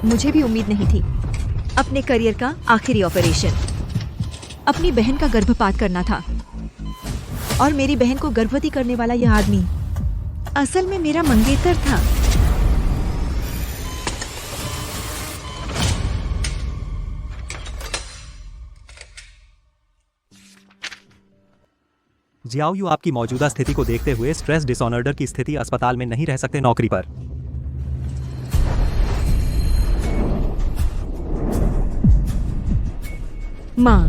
मुझे भी उम्मीद नहीं थी। अपने करियर का आखिरी ऑपरेशन, अपनी बहन का गर्भपात करना था, और मेरी बहन को गर्भवती करने वाला यह आदमी असल में मेरा मंगेतर था। जियाओ यू आपकी मौजूदा स्थिति को देखते हुए स्ट्रेस डिसऑर्डर की स्थिति अस्पताल में नहीं रह सकते नौकरी पर। माँ,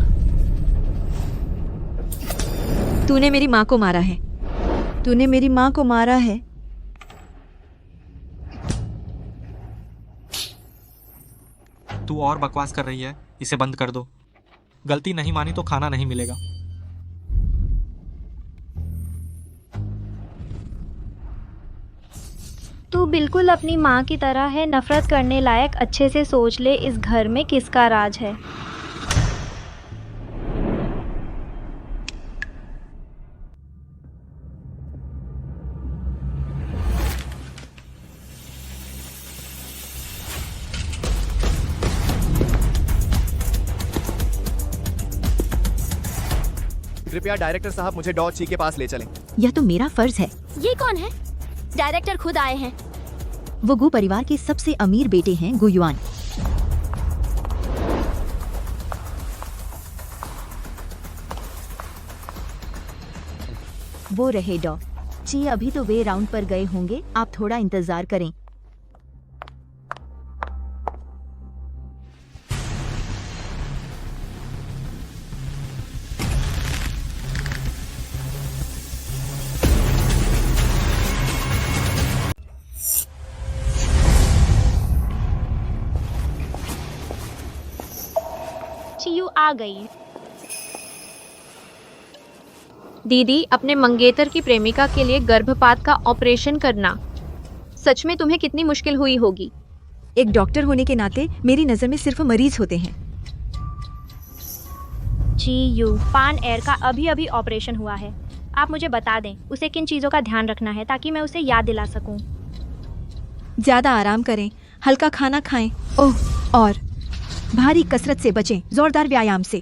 तूने मेरी माँ को मारा है। तूने मेरी माँ को मारा है। तू और बकवास कर रही है, इसे बंद कर दो। गलती नहीं मानी तो खाना नहीं मिलेगा। तू बिल्कुल अपनी माँ की तरह है, नफरत करने लायक। अच्छे से सोच ले, इस घर में किसका राज है। कृपया डायरेक्टर साहब मुझे डॉ ची के पास ले चलें। यह तो मेरा फर्ज है। ये कौन है? डायरेक्टर खुद आए हैं। वो गु परिवार के सबसे अमीर बेटे हैं, गु युआन। वो रहे डॉ ची, अभी तो वे राउंड पर गए होंगे। आप थोड़ा इंतजार करें। चियू आ गई। दीदी, अपने मंगेतर की प्रेमिका के लिए गर्भपात का ऑपरेशन करना सच में तुम्हें कितनी मुश्किल हुई होगी। एक डॉक्टर होने के नाते मेरी नजर में सिर्फ मरीज होते हैं। चियू, पान एयर का अभी अभी ऑपरेशन हुआ है। आप मुझे बता दें उसे किन चीज़ों का ध्यान रखना है ताकि मैं उसे याद दिला सकूं। ज्यादा आराम करें, हल्का खाना खाएं, ओह, और भारी कसरत से बचें, जोरदार व्यायाम से।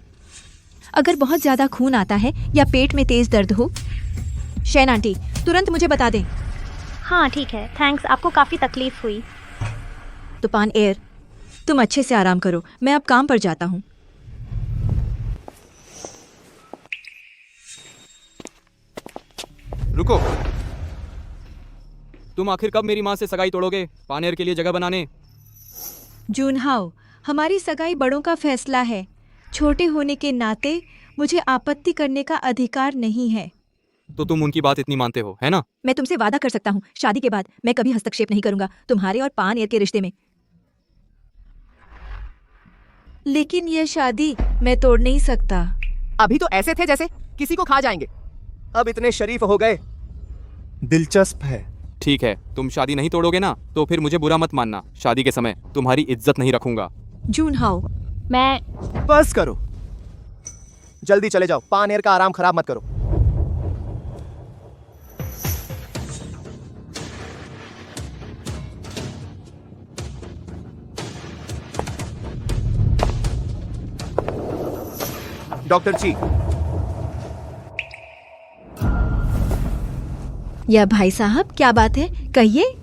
अगर बहुत ज्यादा खून आता है या पेट में तेज दर्द हो, शैन आंटी तुरंत मुझे बता दें। हाँ ठीक है, थैंक्स। आपको काफ़ी तकलीफ हुई। तो पान एयर, तुम अच्छे से आराम करो, मैं अब काम पर जाता हूँ। रुको, तुम आखिर कब मेरी माँ से सगाई तोड़ोगे पानेर के लिए जगह बनाने? जूनहाओ, हमारी सगाई बड़ों का फैसला है। छोटे होने के नाते मुझे आपत्ति करने का अधिकार नहीं है। तो तुम उनकी बात इतनी मानते हो, है ना? मैं तुमसे वादा कर सकता हूँ, शादी के बाद मैं कभी हस्तक्षेप नहीं करूंगा तुम्हारे और पान एयर के रिश्ते में। लेकिन यह शादी मैं तोड़ नहीं सकता। अभी तो ऐसे थे जैसे किसी को खा जाएंगे, अब इतने शरीफ हो गए। दिलचस्प है। ठीक है, तुम शादी नहीं तोड़ोगे ना, तो फिर मुझे बुरा मत मानना। शादी के समय तुम्हारी इज्जत नहीं रखूंगा। जूनहाओ, मैं बस करो, जल्दी चले जाओ। पानेर का आराम खराब मत करो। डॉक्टर ची, या भाई साहब क्या बात है, कहिए।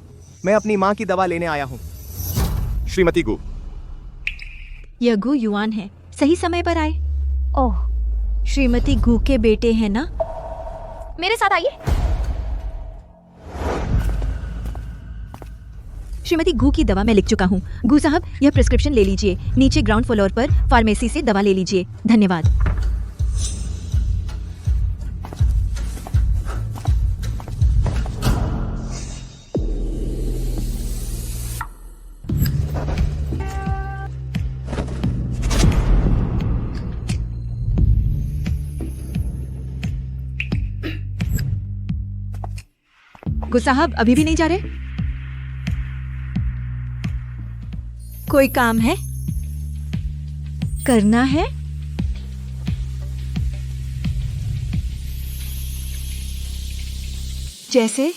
मैं अपनी माँ की दवा लेने आया हूँ। श्रीमती गु। यह गु युआन है, सही समय पर आए। ओह, श्रीमती गु के बेटे हैं ना? मेरे साथ आइए। श्रीमती गु की दवा मैं लिख चुका हूँ। गु साहब, यह प्रिस्क्रिप्शन ले लीजिए। नीचे ग्राउंड फ्लोर पर फार्मेसी से दवा ले लीजिए। धन्यवाद। गु साहब अभी भी नहीं जा रहे? कोई काम है? करना है? जैसे?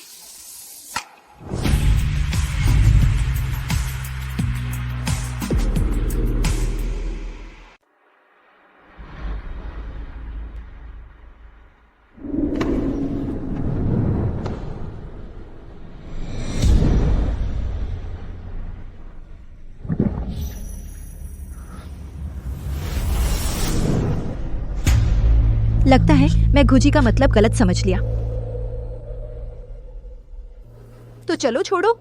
लगता है मैं गुजी का मतलब गलत समझ लिया। तो चलो छोड़ो।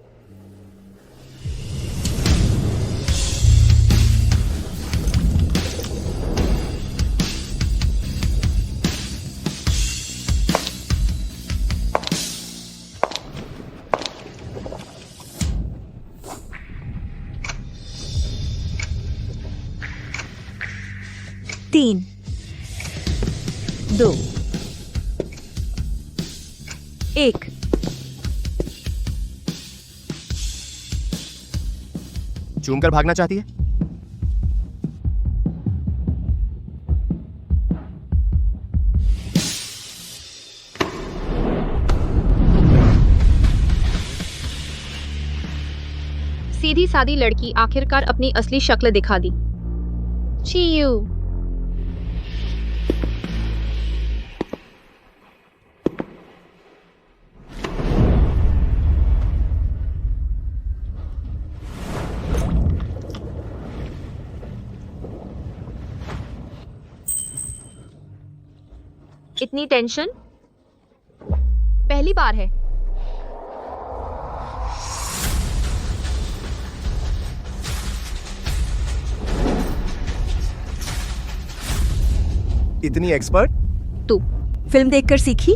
तीन, 2, 1। चूमकर भागना चाहती है? सीधी सादी लड़की आखिरकार अपनी असली शक्ल दिखा दी। चीयू। इतनी टेंशन पहली बार है। इतनी एक्सपर्ट? तू फिल्म देखकर सीखी?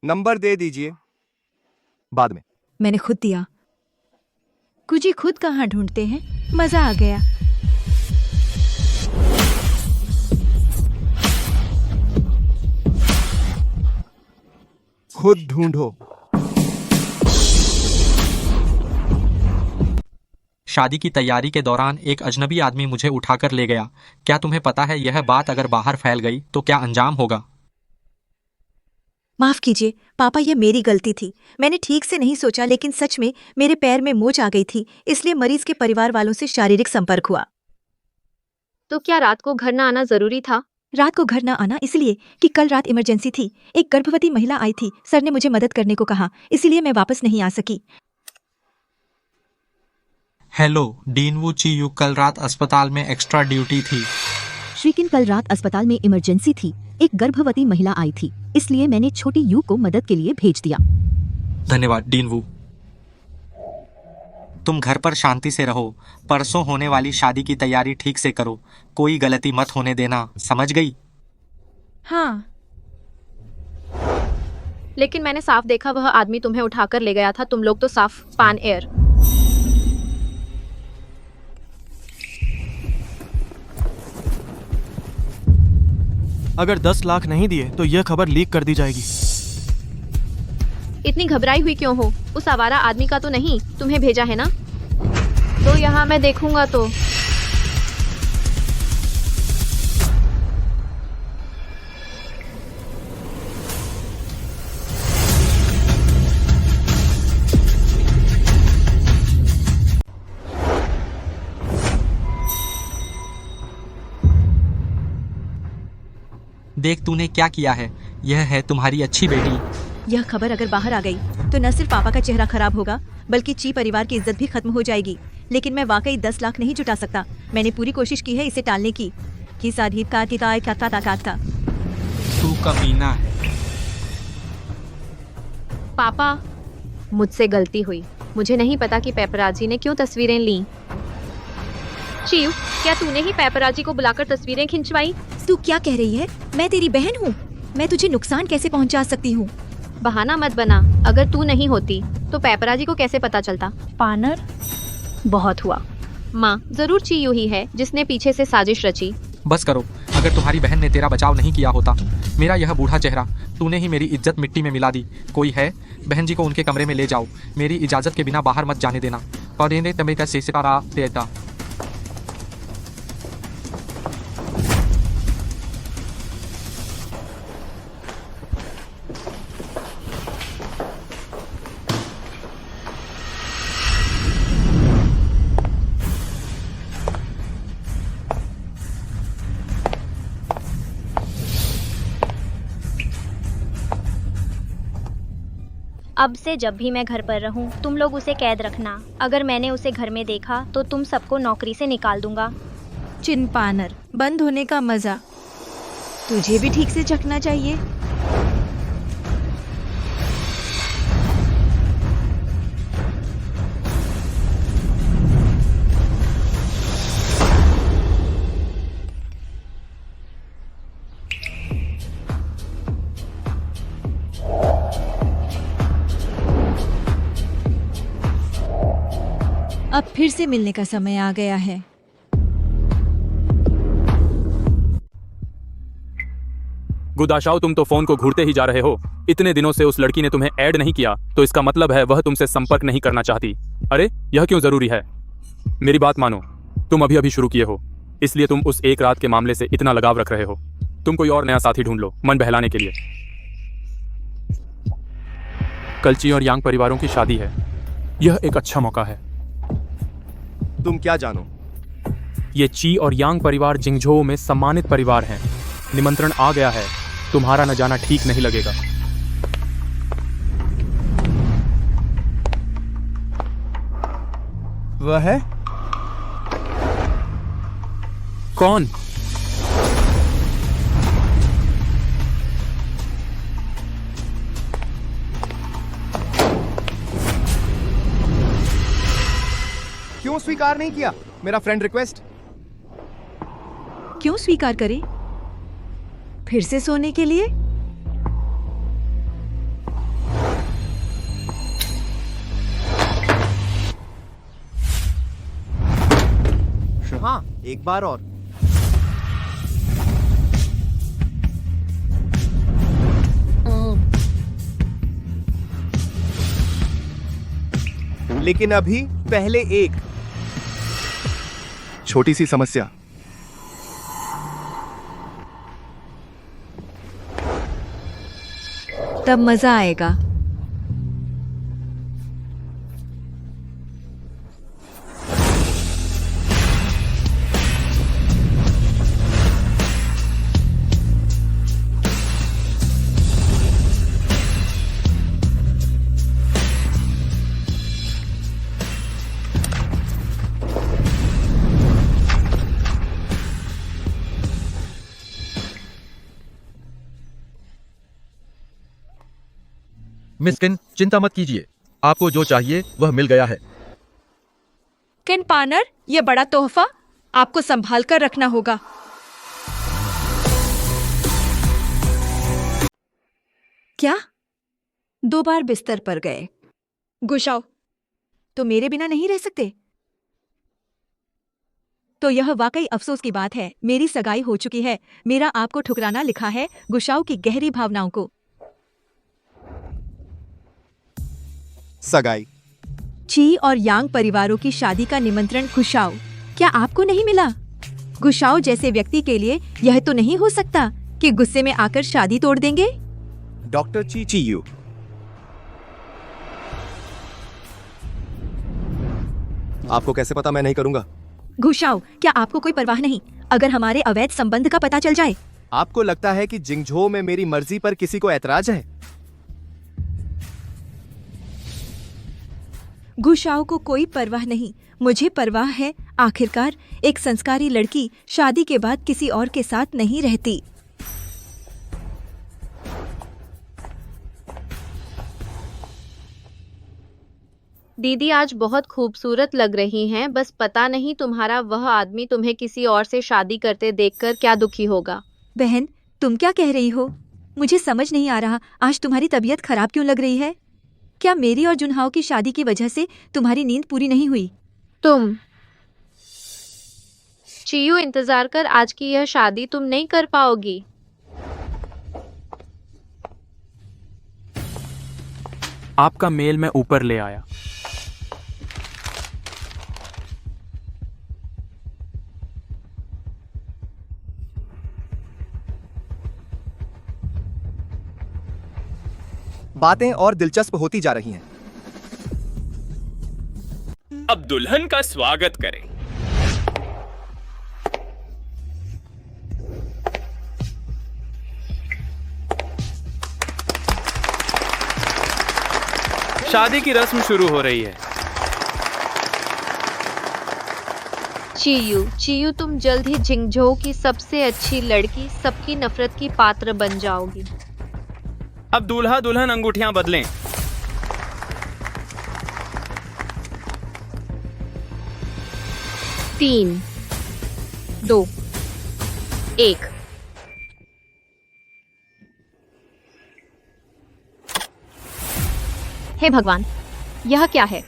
नंबर दे दीजिए, बाद में। मैंने खुद दिया। कुजी खुद कहाँ ढूंढते हैं? मजा आ गया। खुद ढूंढो। शादी की तैयारी के दौरान एक अजनबी आदमी मुझे उठाकर ले गया। क्या तुम्हें पता है यह बात अगर बाहर फैल गई तो क्या अंजाम होगा? माफ कीजिए पापा, यह मेरी गलती थी। मैंने ठीक से नहीं सोचा, लेकिन सच में मेरे पैर में मोच आ गई थी, इसलिए मरीज के परिवार वालों से शारीरिक संपर्क हुआ। तो क्या रात को घर न आना जरूरी था? रात को घर न आना इसलिए कि कल रात इमरजेंसी थी। एक गर्भवती महिला आई थी। सर ने मुझे मदद करने को कहा, इसीलिए मैं वापस नहीं आ सकी। हेलो, डीन वू ची यू कल रात अस्पताल में एक्स्ट्रा ड्यूटी थी। श्रीकिन कल रात अस्पताल में इमरजेंसी थी। एक गर्भवती महिला आई थी, इसलिए मैंने छोटी यू को मदद के लिए भेज दिया। धन्यवाद डीन वू। तुम घर पर शांति से रहो। परसों होने वाली शादी की तैयारी ठीक से करो। कोई गलती मत होने देना, समझ गई? हाँ। लेकिन मैंने साफ देखा वह आदमी तुम्हें उठाकर ले गया था। तुम लोग तो साफ पान एयर। अगर 10 लाख नहीं दिए तो यह खबर लीक कर दी जाएगी। इतनी घबराई हुई क्यों हो? उस आवारा आदमी का तो नहीं तुम्हें भेजा है ना? तो यहाँ मैं देखूंगा तो। देख तूने क्या किया है। यह है तुम्हारी अच्छी बेटी। यह खबर अगर बाहर आ गई तो न सिर्फ पापा का चेहरा खराब होगा, बल्कि ची परिवार की इज्जत भी खत्म हो जाएगी। लेकिन मैं वाकई 10 लाख नहीं जुटा सकता। मैंने पूरी कोशिश की है इसे टालने की। तू कमीना है। पापा, मुझसे गलती हुई। मुझे नहीं पता कि पेपराजी ने क्यों तस्वीरें ली। चीयू, क्या तूने ही पेपराजी को बुलाकर तस्वीरें खिंचवाई? तू क्या कह रही है? मैं तेरी बहन हूँ। मैं तुझे नुकसान कैसे पहुँचा सकती हूँ? बहाना मत बना। अगर तू नहीं होती तो पेपराजी को कैसे पता चलता? पानर, बहुत हुआ। माँ, जरूर चीयू ही है जिसने पीछे से साजिश रची। बस करो। अगर तुम्हारी बहन ने तेरा बचाव नहीं किया होता, मेरा यह बूढ़ा चेहरा, तूने ही मेरी इज्जत मिट्टी में मिला दी। कोई है? बहन जी को उनके कमरे में ले जाओ। मेरी इजाजत के बिना बाहर मत जाने देना। और तमें कैसे सितारा देता। अब से जब भी मैं घर पर रहूं, तुम लोग उसे कैद रखना। अगर मैंने उसे घर में देखा तो तुम सबको नौकरी से निकाल दूंगा। चिनपानर, बंद होने का मजा तुझे भी ठीक से चखना चाहिए। अब फिर से मिलने का समय आ गया है। गुदाशाओ, तुम तो फोन को घूरते ही जा रहे हो। इतने दिनों से उस लड़की ने तुम्हें ऐड नहीं किया, तो इसका मतलब है वह तुमसे संपर्क नहीं करना चाहती। अरे यह क्यों जरूरी है? मेरी बात मानो, तुम अभी अभी शुरू किए हो, इसलिए तुम उस एक रात के मामले से इतना लगाव रख रहे हो। तुम कोई और नया साथी ढूंढ लो, मन बहलाने के लिए। कल ची और यांग परिवारों की शादी है, यह एक अच्छा मौका है। तुम क्या जानो? ये ची और यांग परिवार जिंगझोउ में सम्मानित परिवार हैं। निमंत्रण आ गया है, तुम्हारा न जाना ठीक नहीं लगेगा। वह है? कौन? क्यों स्वीकार नहीं किया मेरा फ्रेंड रिक्वेस्ट? क्यों स्वीकार करें? फिर से सोने के लिए? हाँ, एक बार और। लेकिन अभी पहले एक छोटी सी समस्या। तब मजा आएगा। मिस किन, चिंता मत कीजिए, आपको जो चाहिए वह मिल गया है। किनपानर, ये बड़ा तोहफा आपको संभाल कर रखना होगा। क्या? 2 बार बिस्तर पर गए। गुशाओ, तो मेरे बिना नहीं रह सकते? तो यह वाकई अफसोस की बात है। मेरी सगाई हो चुकी है। मेरा आपको ठुकराना लिखा है गुशाओ की गहरी भावनाओं को। सगाई? ची और यांग परिवारों की शादी का निमंत्रण गुशाओ, क्या आपको नहीं मिला? गुशाओ जैसे व्यक्ति के लिए यह तो नहीं हो सकता कि गुस्से में आकर शादी तोड़ देंगे। डॉक्टर ची चीयू, आपको कैसे पता मैं नहीं करूंगा? गुशाओ, क्या आपको कोई परवाह नहीं अगर हमारे अवैध संबंध का पता चल जाए? आपको लगता है कि जिंगझोउ में मेरी मर्जी पर किसी को ऐतराज है? गुशाओ को कोई परवाह नहीं, मुझे परवाह है। आखिरकार एक संस्कारी लड़की शादी के बाद किसी और के साथ नहीं रहती। दीदी आज बहुत खूबसूरत लग रही हैं, बस पता नहीं तुम्हारा वह आदमी तुम्हें किसी और से शादी करते देखकर क्या दुखी होगा। बहन, तुम क्या कह रही हो? मुझे समझ नहीं आ रहा, आज तुम्हारी तबीयत खराब क्यों लग रही है? क्या मेरी और जुनहाओ की शादी की वजह से तुम्हारी नींद पूरी नहीं हुई? तुम चियू, इंतजार कर, आज की यह शादी तुम नहीं कर पाओगी। आपका मेल मैं ऊपर ले आया। बातें और दिलचस्प होती जा रही हैं। अब दुल्हन का स्वागत करें। शादी की रस्म शुरू हो रही है। चीयू तुम जल्द ही जिंगझोउ की सबसे अच्छी लड़की, सबकी नफरत की पात्र बन जाओगी। अब दूल्हा दुल्हन अंगूठियां बदलें। तीन, 2, 1। हे भगवान, यह क्या है?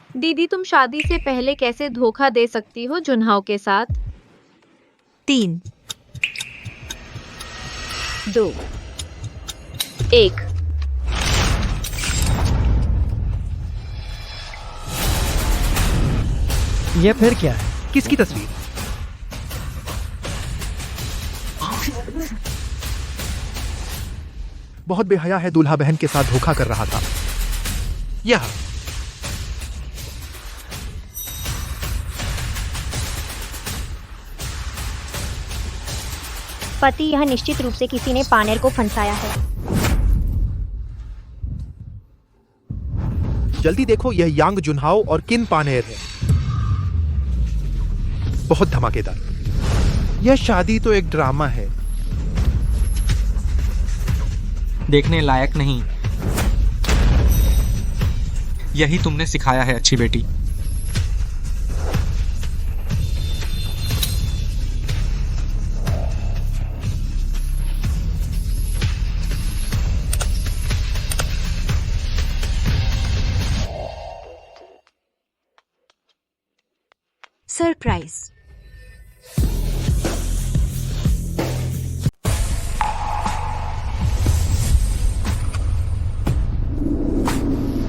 दीदी, तुम शादी से पहले कैसे धोखा दे सकती हो जुनहाओ के साथ? 3, 2, 1। यह फिर क्या है? किसकी तस्वीर? बहुत बेहया है, दूल्हा बहन के साथ धोखा कर रहा था। यह पति, यह निश्चित रूप से किसी ने पानेर को फंसाया है। जल्दी देखो, यह यांग जुनहाओ और किन पानेर है। बहुत धमाकेदार। यह शादी तो एक ड्रामा है। देखने लायक नहीं। यही तुमने सिखाया है अच्छी बेटी। सरप्राइज।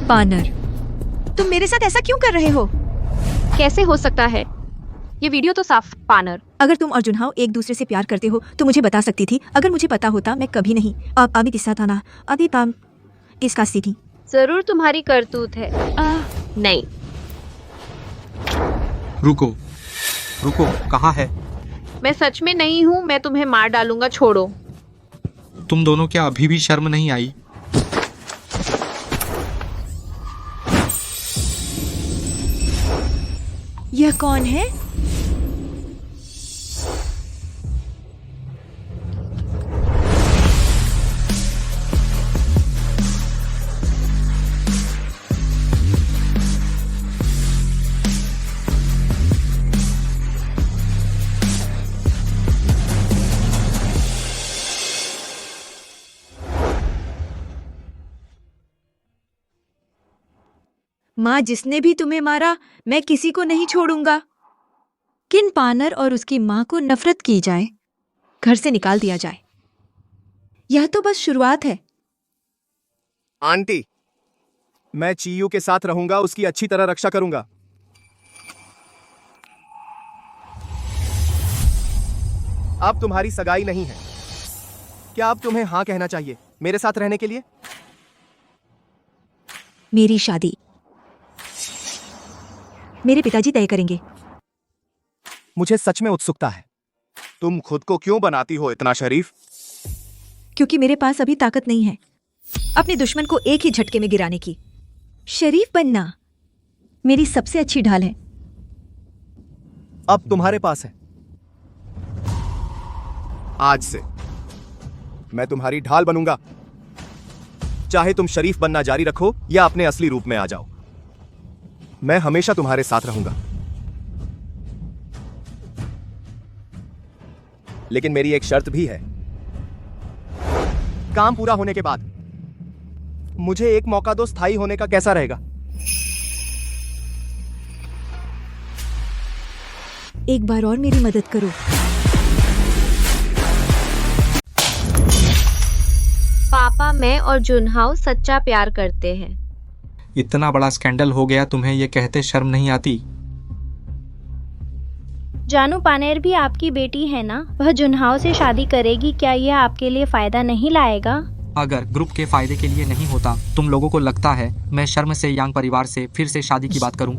पानर, तुम मेरे साथ ऐसा क्यों कर रहे हो? कैसे हो सकता है? ये वीडियो तो साफ पानर। अगर तुम और जुनहाओ एक दूसरे से प्यार करते हो तो मुझे बता सकती थी। अगर मुझे पता होता, मैं कभी नहीं अब अभी किस्सा था ना अभी ताम इसका थी। जरूर तुम्हारी करतूत है। नहीं। रुको रुको, कहाँ है? मैं सच में नहीं हूँ, मैं तुम्हें मार डालूंगा, छोड़ो। तुम दोनों क्या अभी भी शर्म नहीं आई? यह कौन है? माँ, जिसने भी तुम्हें मारा, मैं किसी को नहीं छोड़ूंगा। किन पानर और उसकी माँ को नफरत की जाए, घर से निकाल दिया जाए। यह तो बस शुरुआत है। आंटी, मैं चीयू के साथ रहूंगा, उसकी अच्छी तरह रक्षा करूंगा। अब तुम्हारी सगाई नहीं है। क्या अब तुम्हें हाँ कहना चाहिए मेरे साथ रहने के लिए? मेरी शादी मेरे पिताजी तय करेंगे। मुझे सच में उत्सुकता है। तुम खुद को क्यों बनाती हो इतना शरीफ? क्योंकि मेरे पास अभी ताकत नहीं है अपने दुश्मन को एक ही झटके में गिराने की। शरीफ बनना मेरी सबसे अच्छी ढाल है। अब तुम्हारे पास है। आज से मैं तुम्हारी ढाल बनूंगा। चाहे तुम शरीफ बनना जारी रखो या अपने असली रूप में आ जाओ, मैं हमेशा तुम्हारे साथ रहूंगा। लेकिन मेरी एक शर्त भी है। काम पूरा होने के बाद मुझे एक मौका दो। स्थायी होने का कैसा रहेगा? एक बार और मेरी मदद करो। पापा, मैं और जुनहाओ सच्चा प्यार करते हैं। इतना बड़ा स्कैंडल हो गया, तुम्हें ये कहते शर्म नहीं आती? जानू पानेर भी आपकी बेटी है ना? वह जुनहाओ से शादी करेगी, क्या यह आपके लिए फायदा नहीं लाएगा? अगर ग्रुप के फायदे के लिए नहीं होता, तुम लोगों को लगता है मैं शर्म से यांग परिवार से फिर से शादी की बात करूं?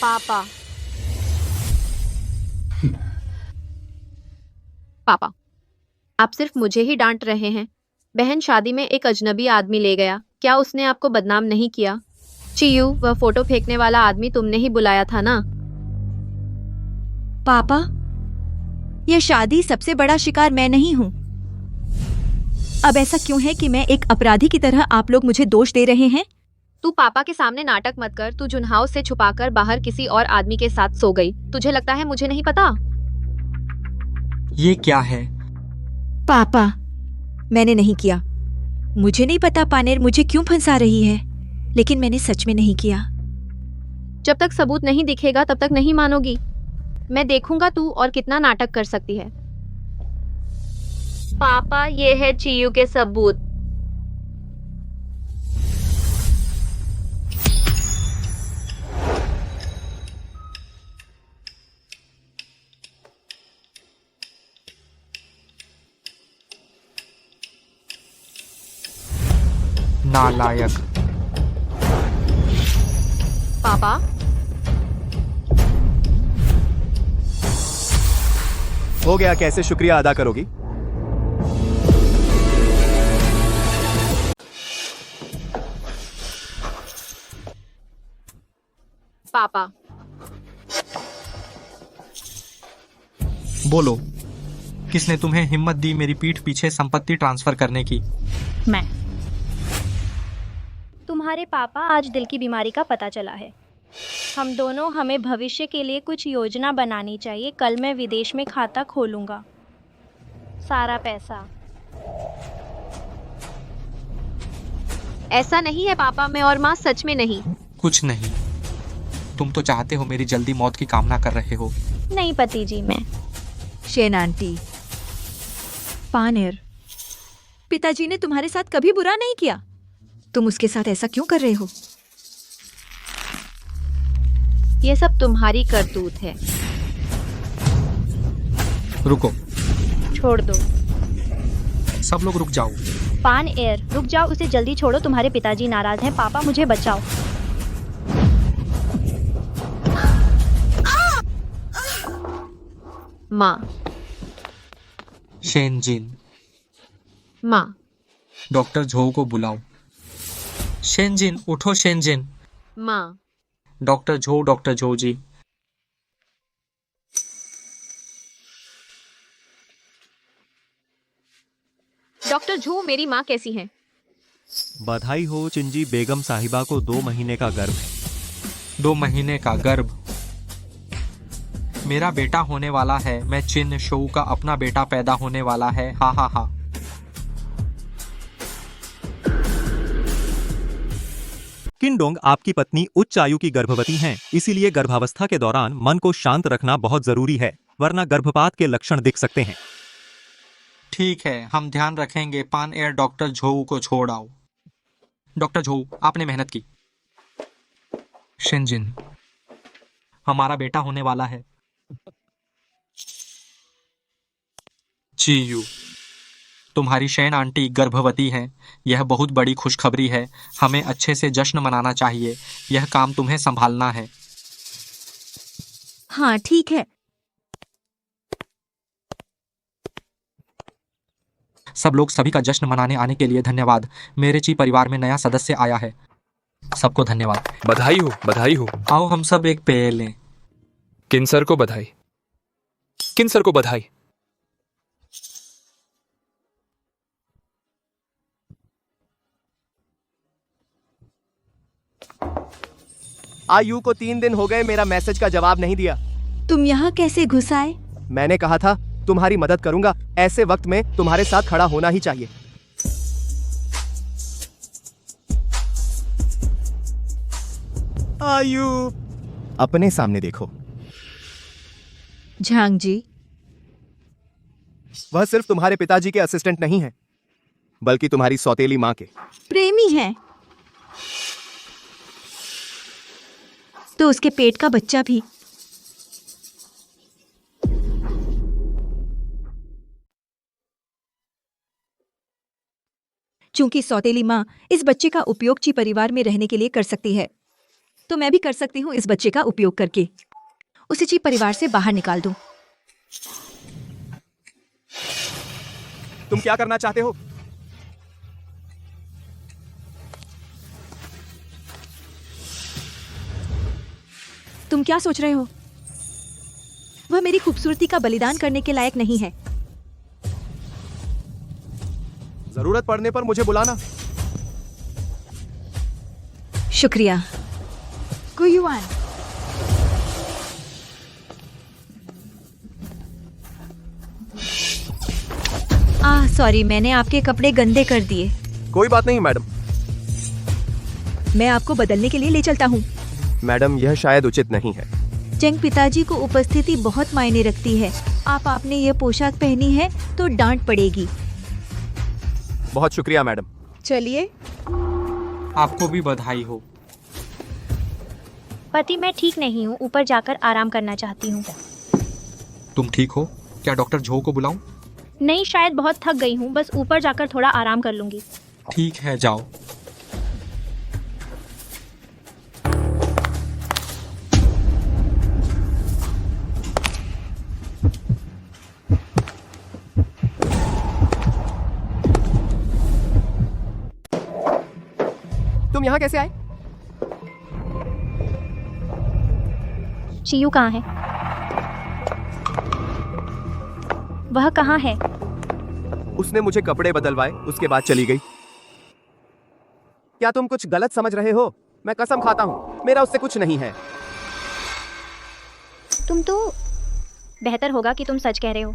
पापा, पापा, आप सिर्फ मुझे ही डांट रहे हैं। बहन शादी में एक अजनबी आदमी ले गया, क्या उसने आपको बदनाम नहीं किया? चियू, वह फोटो फेंकने वाला आदमी तुमने ही बुलाया था ना? पापा, यह शादी सबसे बड़ा शिकार मैं नहीं हूँ। अब ऐसा क्यों है कि मैं एक अपराधी की तरह आप लोग मुझे दोष दे रहे हैं? तू पापा के सामने नाटक मत कर। तू जुनहाव से छुपाकर बाहर किसी और आदमी के साथ सो गई। तुझे लगता है मुझे नहीं पता? ये क्या है? पापा, मैंने नहीं किया। मुझे नहीं पता पानेर मुझे क्यों फंसा रही है, लेकिन मैंने सच में नहीं किया। जब तक सबूत नहीं दिखेगा तब तक नहीं मानोगी। मैं देखूंगा तू और कितना नाटक कर सकती है। पापा, ये है चियू के सबूत। नालायक। पापा, हो गया, कैसे शुक्रिया अदा करोगी? पापा, बोलो, किसने तुम्हें हिम्मत दी मेरी पीठ पीछे संपत्ति ट्रांसफर करने की? मैं। तुम्हारे पापा, आज दिल की बीमारी का पता चला है। हम दोनों, हमें भविष्य के लिए कुछ योजना बनानी चाहिए। कल मैं विदेश में खाता खोलूंगा। सारा पैसा। ऐसा नहीं है पापा, मैं और माँ सच में नहीं। कुछ नहीं, तुम तो चाहते हो, मेरी जल्दी मौत की कामना कर रहे हो। नहीं पति जी, मैं। शेन आंटी, पानेर, पिताजी ने तुम्हारे साथ कभी बुरा नहीं किया। तुम उसके साथ ऐसा क्यों कर रहे हो? ये सब तुम्हारी करतूत है। रुको, छोड़ दो। सब लोग रुक जाओ। पान एयर, रुक जाओ, उसे जल्दी छोड़ो। तुम्हारे पिताजी नाराज हैं। पापा, मुझे बचाओ। माँ। शेनजिन, माँ। डॉक्टर झो को बुलाओ। शेनजिन, उठो शेनजिन। माँ। डॉक्टर झो जी। डॉक्टर झो, मेरी माँ कैसी है? बधाई हो चिंजी बेगम साहिबा को 2 महीने का गर्भ है। 2 महीने का गर्भ? मेरा बेटा होने वाला है। मैं चिन शो का अपना बेटा पैदा होने वाला है। हा हा हा। किनडोंग, आपकी पत्नी उच्च आयु की गर्भवती हैं, इसीलिए गर्भावस्था के दौरान मन को शांत रखना बहुत जरूरी है, वरना गर्भपात के लक्षण दिख सकते हैं। ठीक है, हम ध्यान रखेंगे। पान एयर, डॉक्टर झो को छोड़ आओ। डॉक्टर झो, आपने मेहनत की। शेनजिन, हमारा बेटा होने वाला है। चियू, तुम्हारी शैन आंटी गर्भवती हैं। यह बहुत बड़ी खुशखबरी है। हमें अच्छे से जश्न मनाना चाहिए। यह काम तुम्हें संभालना है। हाँ ठीक है। सब लोग, सभी का जश्न मनाने आने के लिए धन्यवाद। मेरे ची परिवार में नया सदस्य आया है। सबको धन्यवाद। बधाई हो, बधाई हो। आओ हम सब एक पेय लें। किन्सर को बधाई, किन्सर को बधाई। आयु को 3 दिन हो गए मेरा मैसेज का जवाब नहीं दिया। तुम यहाँ कैसे घुस आए? मैंने कहा था तुम्हारी मदद करूंगा। ऐसे वक्त में तुम्हारे साथ खड़ा होना ही चाहिए। आयु, अपने सामने देखो। झांग जी, वह सिर्फ तुम्हारे पिताजी के असिस्टेंट नहीं है, बल्कि तुम्हारी सौतेली माँ के प्रेमी हैं। तो उसके पेट का बच्चा भी। चूंकि सौतेली माँ इस बच्चे का उपयोग ची परिवार में रहने के लिए कर सकती है, तो मैं भी कर सकती हूँ इस बच्चे का उपयोग करके उसे ची परिवार से बाहर निकाल दूं। तुम क्या करना चाहते हो? तुम क्या सोच रहे हो? वह मेरी खूबसूरती का बलिदान करने के लायक नहीं है। जरूरत पड़ने पर मुझे बुलाना। शुक्रिया। गुयुआन। सॉरी, मैंने आपके कपड़े गंदे कर दिए। कोई बात नहीं मैडम। मैं आपको बदलने के लिए ले चलता हूँ। मैडम, यह शायद उचित नहीं है। चेंग पिताजी को उपस्थिति बहुत मायने रखती है। आपने ये पोशाक पहनी है तो डांट पड़ेगी। बहुत शुक्रिया मैडम। चलिए। आपको भी बधाई हो। पति, मैं ठीक नहीं हूँ, ऊपर जाकर आराम करना चाहती हूँ। तुम ठीक हो? क्या डॉक्टर झो को बुलाऊं? नहीं, शायद बहुत थक गई हूँ, बस ऊपर जाकर थोड़ा आराम कर लूंगी। ठीक है, जाओ। तुम यहाँ कैसे आए? चियू कहाँ है? वह कहाँ है? उसने मुझे कपड़े बदलवाए, उसके बाद चली गई। क्या तुम कुछ गलत समझ रहे हो? मैं कसम खाता हूँ, मेरा उससे कुछ नहीं है। तुम तो बेहतर होगा कि तुम सच कह रहे हो,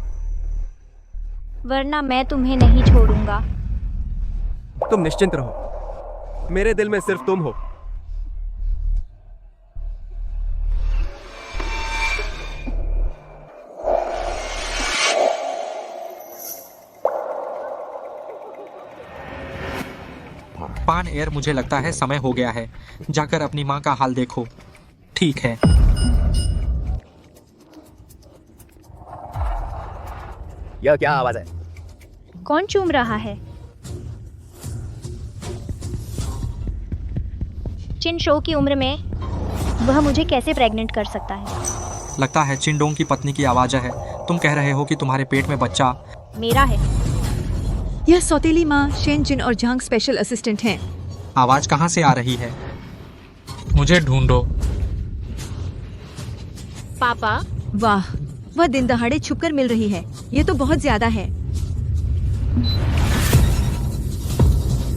वरना मैं तुम्हें नहीं छोड़ूंगा। तुम निश्चिंत रहो, मेरे दिल में सिर्फ तुम हो। पान एयर, मुझे लगता है समय हो गया है। जाकर अपनी माँ का हाल देखो। ठीक है। यह क्या आवाज है? कौन चूम रहा है? चिन शो की उम्र में वह मुझे कैसे प्रेग्नेंट कर सकता है? लगता है चिंडोंग की पत्नी की आवाज है। तुम कह रहे हो कि तुम्हारे पेट में बच्चा मेरा है। यह सौतेली माँ शेन जिन और झांग स्पेशल असिस्टेंट हैं। आवाज कहाँ से आ रही है? मुझे ढूंढो। पापा, वाह, वह दिन दहाड़े छुपकर मिल रही है। ये तो बहुत ज्यादा है।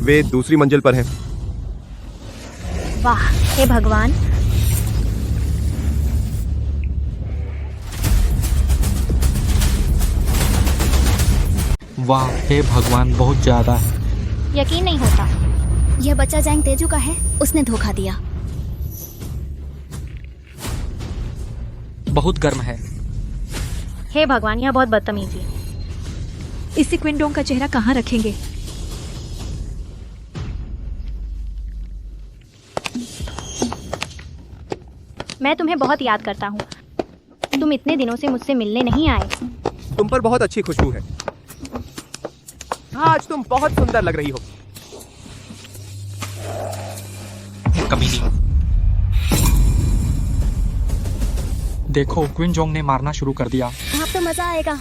वे दूसरी मंजिल पर हैं। वाह, हे भगवान। वाह, हे भगवान, बहुत ज्यादा है। यकीन नहीं होता। यह बच्चा जैंग तेजू का है। उसने धोखा दिया। बहुत गर्म है। हे भगवान, यह बहुत बदतमीजी। इसे क्विंडोंग का चेहरा कहाँ रखेंगे? मैं तुम्हें बहुत याद करता हूँ। तुम इतने दिनों से मुझसे मिलने नहीं आए। तुम पर बहुत अच्छी खुशबू है। आज तुम बहुत सुंदर लग रही हो। कमीनी। देखो, क्विंजोंग ने मारना शुरू कर दिया। अब तो मजा आएगा।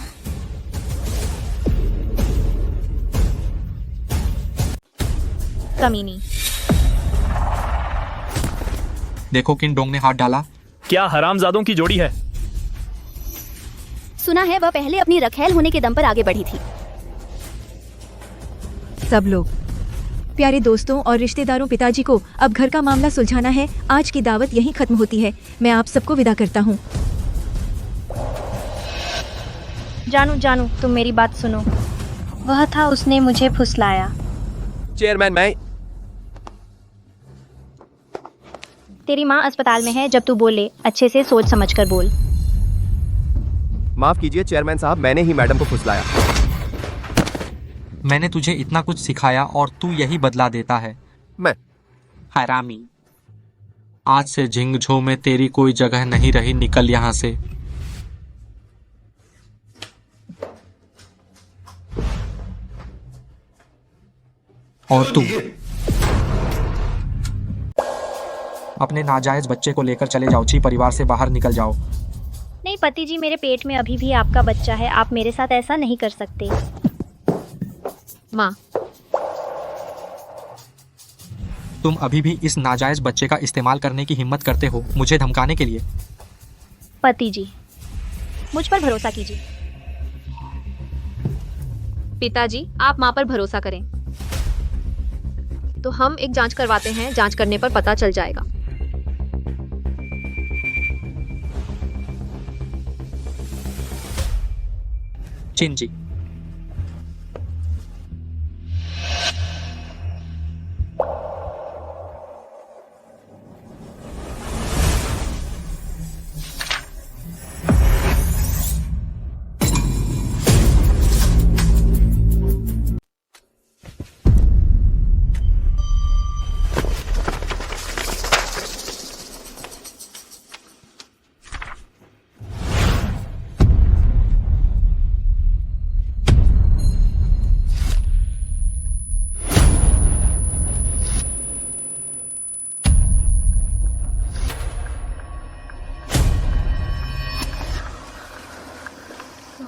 कमीनी। देखो, किनडोंग ने हाथ डाला। क्या हरामजादों की जोड़ी है। सुना है वह पहले अपनी रखेल होने के दम पर आगे बढ़ी थी। सब लोग, प्यारे दोस्तों और रिश्तेदारों, पिताजी को अब घर का मामला सुलझाना है। आज की दावत यहीं खत्म होती है। मैं आप सबको विदा करता हूँ। जानू, तुम मेरी बात सुनो। वह था, उसने मुझे फुसलाया। चेयरमैन, मैं तेरी माँ अस्पताल में है। जब तू बोले, अच्छे से सोच समझ कर बोल। माफ कीजिए चेयरमैन साहब, मैंने ही मैडम को फुसलाया। मैंने तुझे इतना कुछ सिखाया और तू यही बदला देता है। मैं हरामी। आज से झिंगझो में तेरी कोई जगह नहीं रही। निकल यहाँ से। और तू अपने नाजायज बच्चे को लेकर चले जाओ। ची परिवार से बाहर निकल जाओ। नहीं पति जी, मेरे पेट में अभी भी आपका बच्चा है। आप मेरे साथ ऐसा नहीं कर सकते। माँ, तुम अभी भी इस नाजायज बच्चे का इस्तेमाल करने की हिम्मत करते हो मुझे धमकाने के लिए? पति जी, मुझ पर भरोसा कीजिए। पिताजी, आप माँ पर भरोसा करें। तो हम एक जांच करवाते हैं, जांच करने पर पता चल जाएगा। चिन जी,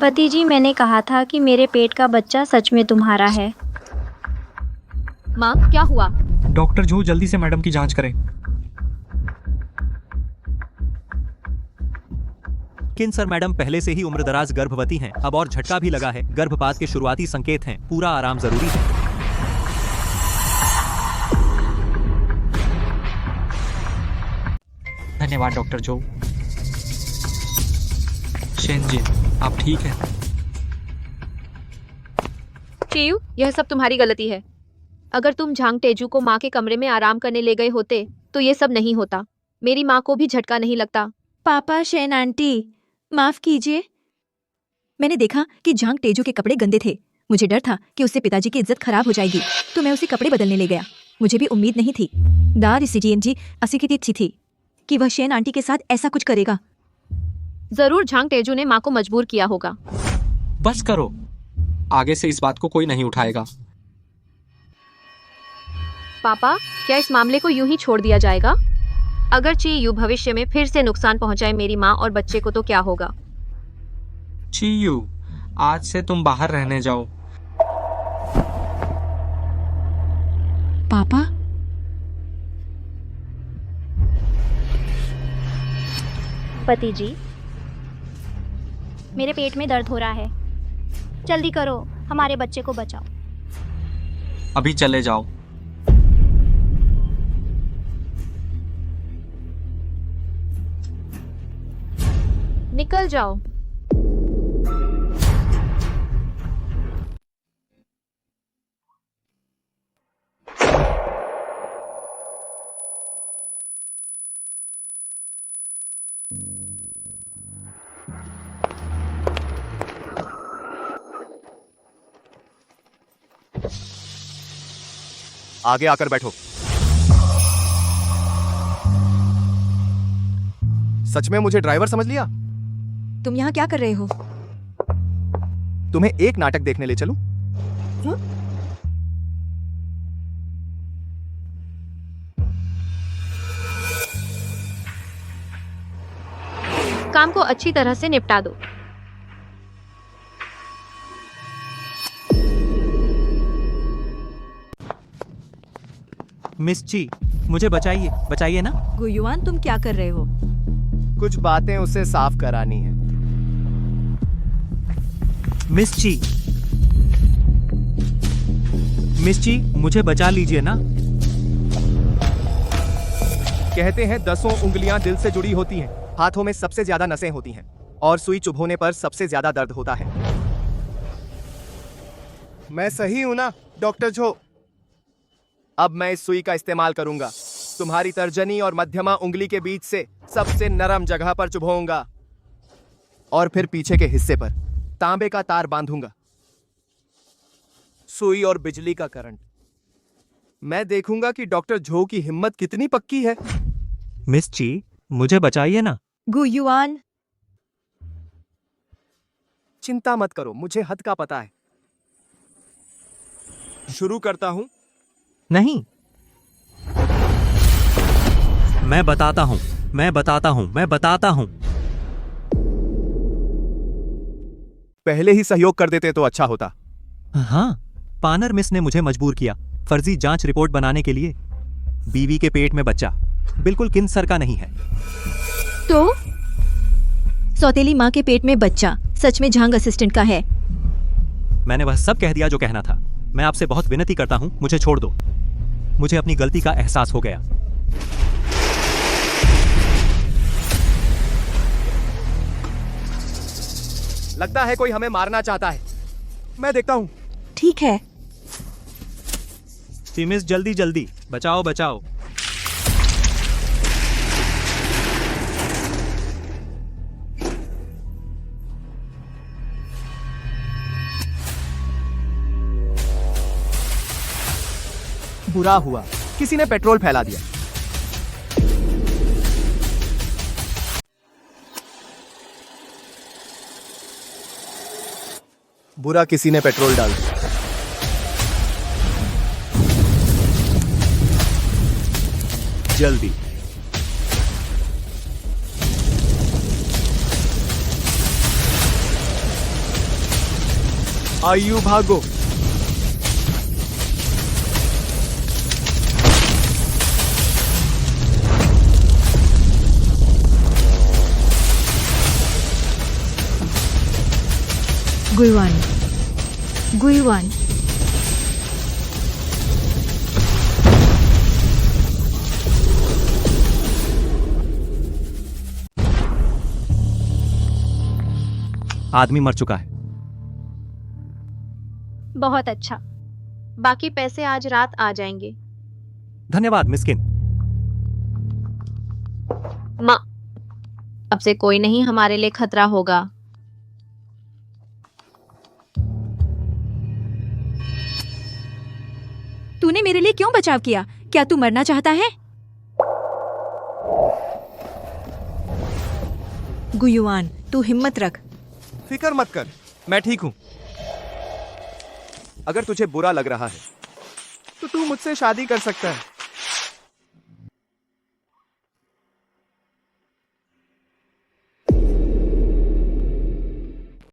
पति जी, मैंने कहा था कि मेरे पेट का बच्चा सच में तुम्हारा है। माँ, क्या हुआ? डॉक्टर झो जल्दी से मैडम की जांच करें। किंसर मैडम पहले से ही उम्रदराज गर्भवती हैं। अब और झटका भी लगा है। गर्भपात के शुरुआती संकेत हैं। पूरा आराम जरूरी है। धन्यवाद डॉक्टर जो। शेनजिन, आप ठीक हैं? चियू, यह सब तुम्हारी गलती है। अगर तुम झांग तेजू को माँ के कमरे में आराम करने ले गए होते तो ये सब नहीं होता। मेरी माँ को भी झटका नहीं लगता। पापा, शेन आंटी, माफ कीजिए। मैंने देखा कि झांग तेजू के कपड़े गंदे थे। मुझे डर था कि उससे पिताजी की इज्जत खराब हो जाएगी, तो मैं उसे कपड़े बदलने ले गया। मुझे भी उम्मीद नहीं थी। दार सीजीएनजी असी की अच्छी थी कि वह शेन आंटी के साथ ऐसा कुछ करेगा। जरूर झांग तेजू ने माँ को मजबूर किया होगा। बस करो, आगे से इस बात को कोई नहीं उठाएगा। पापा, क्या इस मामले को यूं ही छोड़ दिया जाएगा? अगर चियू भविष्य में फिर से नुकसान पहुंचाए मेरी माँ और बच्चे को तो क्या होगा? चियू, आज से तुम बाहर रहने जाओ। पापा, पति जी, मेरे पेट में दर्द हो रहा है। जल्दी करो, हमारे बच्चे को बचाओ। अभी चले जाओ। निकल जाओ। आगे आकर बैठो। सच में मुझे ड्राइवर समझ लिया? तुम यहाँ क्या कर रहे हो? तुम्हें एक नाटक देखने ले चलूं? काम को अच्छी तरह से निपटा दो। मिस ची, मुझे बचाइए, बचाइए ना। गुयुआन, तुम क्या कर रहे हो? कुछ बातें उसे साफ करानी है। मिस ची, मिस ची, मुझे बचा लीजिए ना। कहते हैं 10 उंगलियां दिल से जुड़ी होती हैं। हाथों में सबसे ज्यादा नसें होती हैं और सुई चुभोने पर सबसे ज्यादा दर्द होता है। मैं सही हूं ना डॉक्टर झो? अब मैं इस सुई का इस्तेमाल करूंगा। तुम्हारी तर्जनी और मध्यमा उंगली के बीच से सबसे नरम जगह पर चुभूंगा और फिर पीछे के हिस्से पर तांबे का तार बांधूंगा। सुई और बिजली का करंट। मैं देखूंगा कि डॉक्टर झो की हिम्मत कितनी पक्की है। मिस ची, मुझे बचाइए ना। गुयुआन, चिंता मत करो, मुझे हद का पता है। शुरू करता हूं। नहीं, मैं बताता हूं, मैं बताता हूं, मैं बताता हूं। पहले ही सहयोग कर देते तो अच्छा होता। हाँ, पानर मिस ने मुझे मजबूर किया फर्जी जांच रिपोर्ट बनाने के लिए। बीवी के पेट में बच्चा बिल्कुल किन्सर का नहीं है। तो सौतेली माँ के पेट में बच्चा सच में झांग असिस्टेंट का है। मैंने वह सब कह दिया जो कहना था। मैं आपसे बहुत विनती करता हूँ, मुझे छोड़ दो। मुझे अपनी गलती का एहसास हो गया। लगता है कोई हमें मारना चाहता है। मैं देखता हूँ। ठीक है। मिस जल्दी जल्दी बचाओ बचाओ। बुरा हुआ, किसी ने पेट्रोल फैला दिया। बुरा किसी ने पेट्रोल डाल दिया। जल्दी। आयु भागो। गुइवान, गुइवान। आदमी मर चुका है। बहुत अच्छा। बाकी पैसे आज रात आ जाएंगे। धन्यवाद मिस्किन। माँ, अब से कोई नहीं हमारे लिए खतरा होगा। तूने मेरे लिए क्यों बचाव किया? क्या तू मरना चाहता है? गुयुआन, तू हिम्मत रख। फिक्र मत कर, मैं ठीक हूं। अगर तुझे बुरा लग रहा है तो तू मुझसे शादी कर सकता है।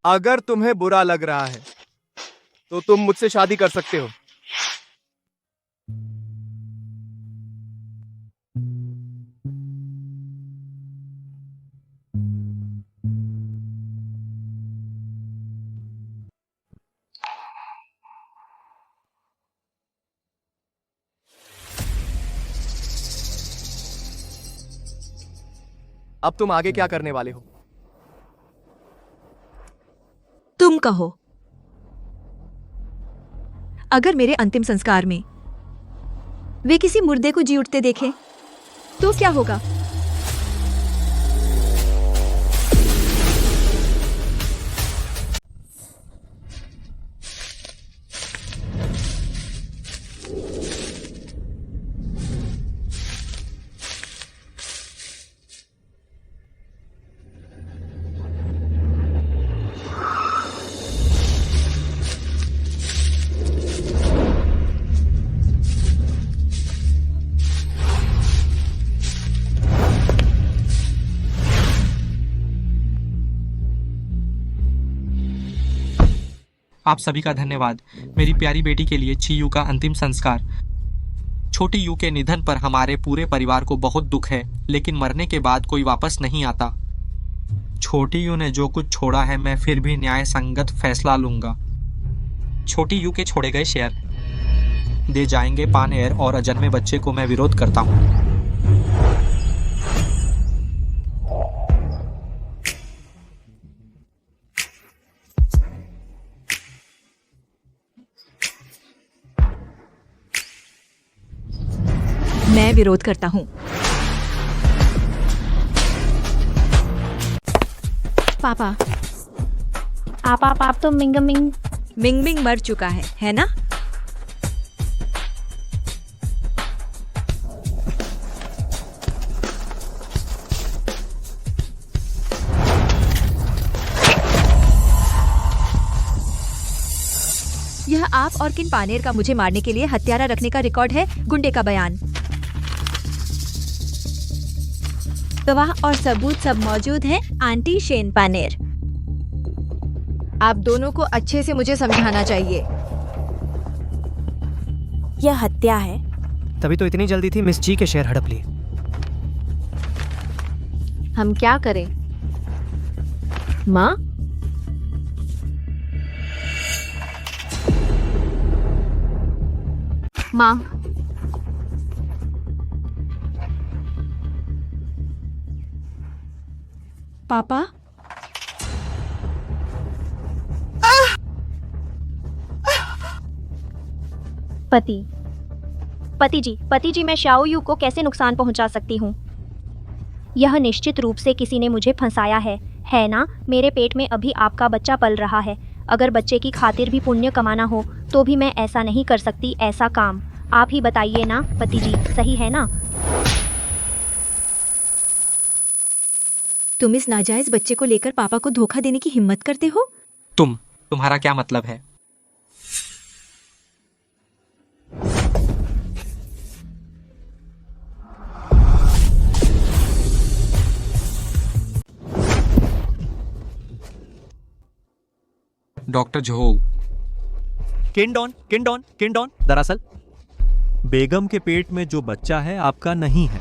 अगर तुम्हें बुरा लग रहा है तो तुम मुझसे शादी कर सकते हो। अब तुम आगे क्या करने वाले हो? तुम कहो। अगर मेरे अंतिम संस्कार में वे किसी मुर्दे को जी उठते देखें तो क्या होगा? आप सभी का धन्यवाद। मेरी प्यारी बेटी के लिए चीयू का अंतिम संस्कार। छोटी यू के निधन पर हमारे पूरे परिवार को बहुत दुख है, लेकिन मरने के बाद कोई वापस नहीं आता। छोटी यू ने जो कुछ छोड़ा है, मैं फिर भी न्याय संगत फैसला लूंगा। छोटी यू के छोड़े गए शेयर दे जाएंगे पानेर और अजन्मे बच्चे को मैं विरोध करता हूँ। मैं विरोध करता हूँ। पापा, आप तो मिंग मिंग मर चुका है ना? यह आप और किन पानेर का मुझे मारने के लिए हत्यारा रखने का रिकॉर्ड है। गुंडे का बयान, गवाह और सबूत सब मौजूद हैं। आंटी शेन पानेर, आप दोनों को अच्छे से मुझे समझाना चाहिए। यह हत्या है। तभी तो इतनी जल्दी थी मिस जी के शेयर हड़प लिए। हम क्या करें? माँ, माँ, पापा, पति जी, मैं शाओ यू को कैसे नुकसान पहुंचा सकती हूँ? यह निश्चित रूप से किसी ने मुझे फंसाया है ना? मेरे पेट में अभी आपका बच्चा पल रहा है। अगर बच्चे की खातिर भी पुण्य कमाना हो तो भी मैं ऐसा नहीं कर सकती ऐसा काम। आप ही बताइए ना पति जी, सही है ना? तुम इस नाजायज बच्चे को लेकर पापा को धोखा देने की हिम्मत करते हो? तुम्हारा क्या मतलब है? डॉक्टर झो, किंडोन, दरअसल बेगम के पेट में जो बच्चा है आपका नहीं है।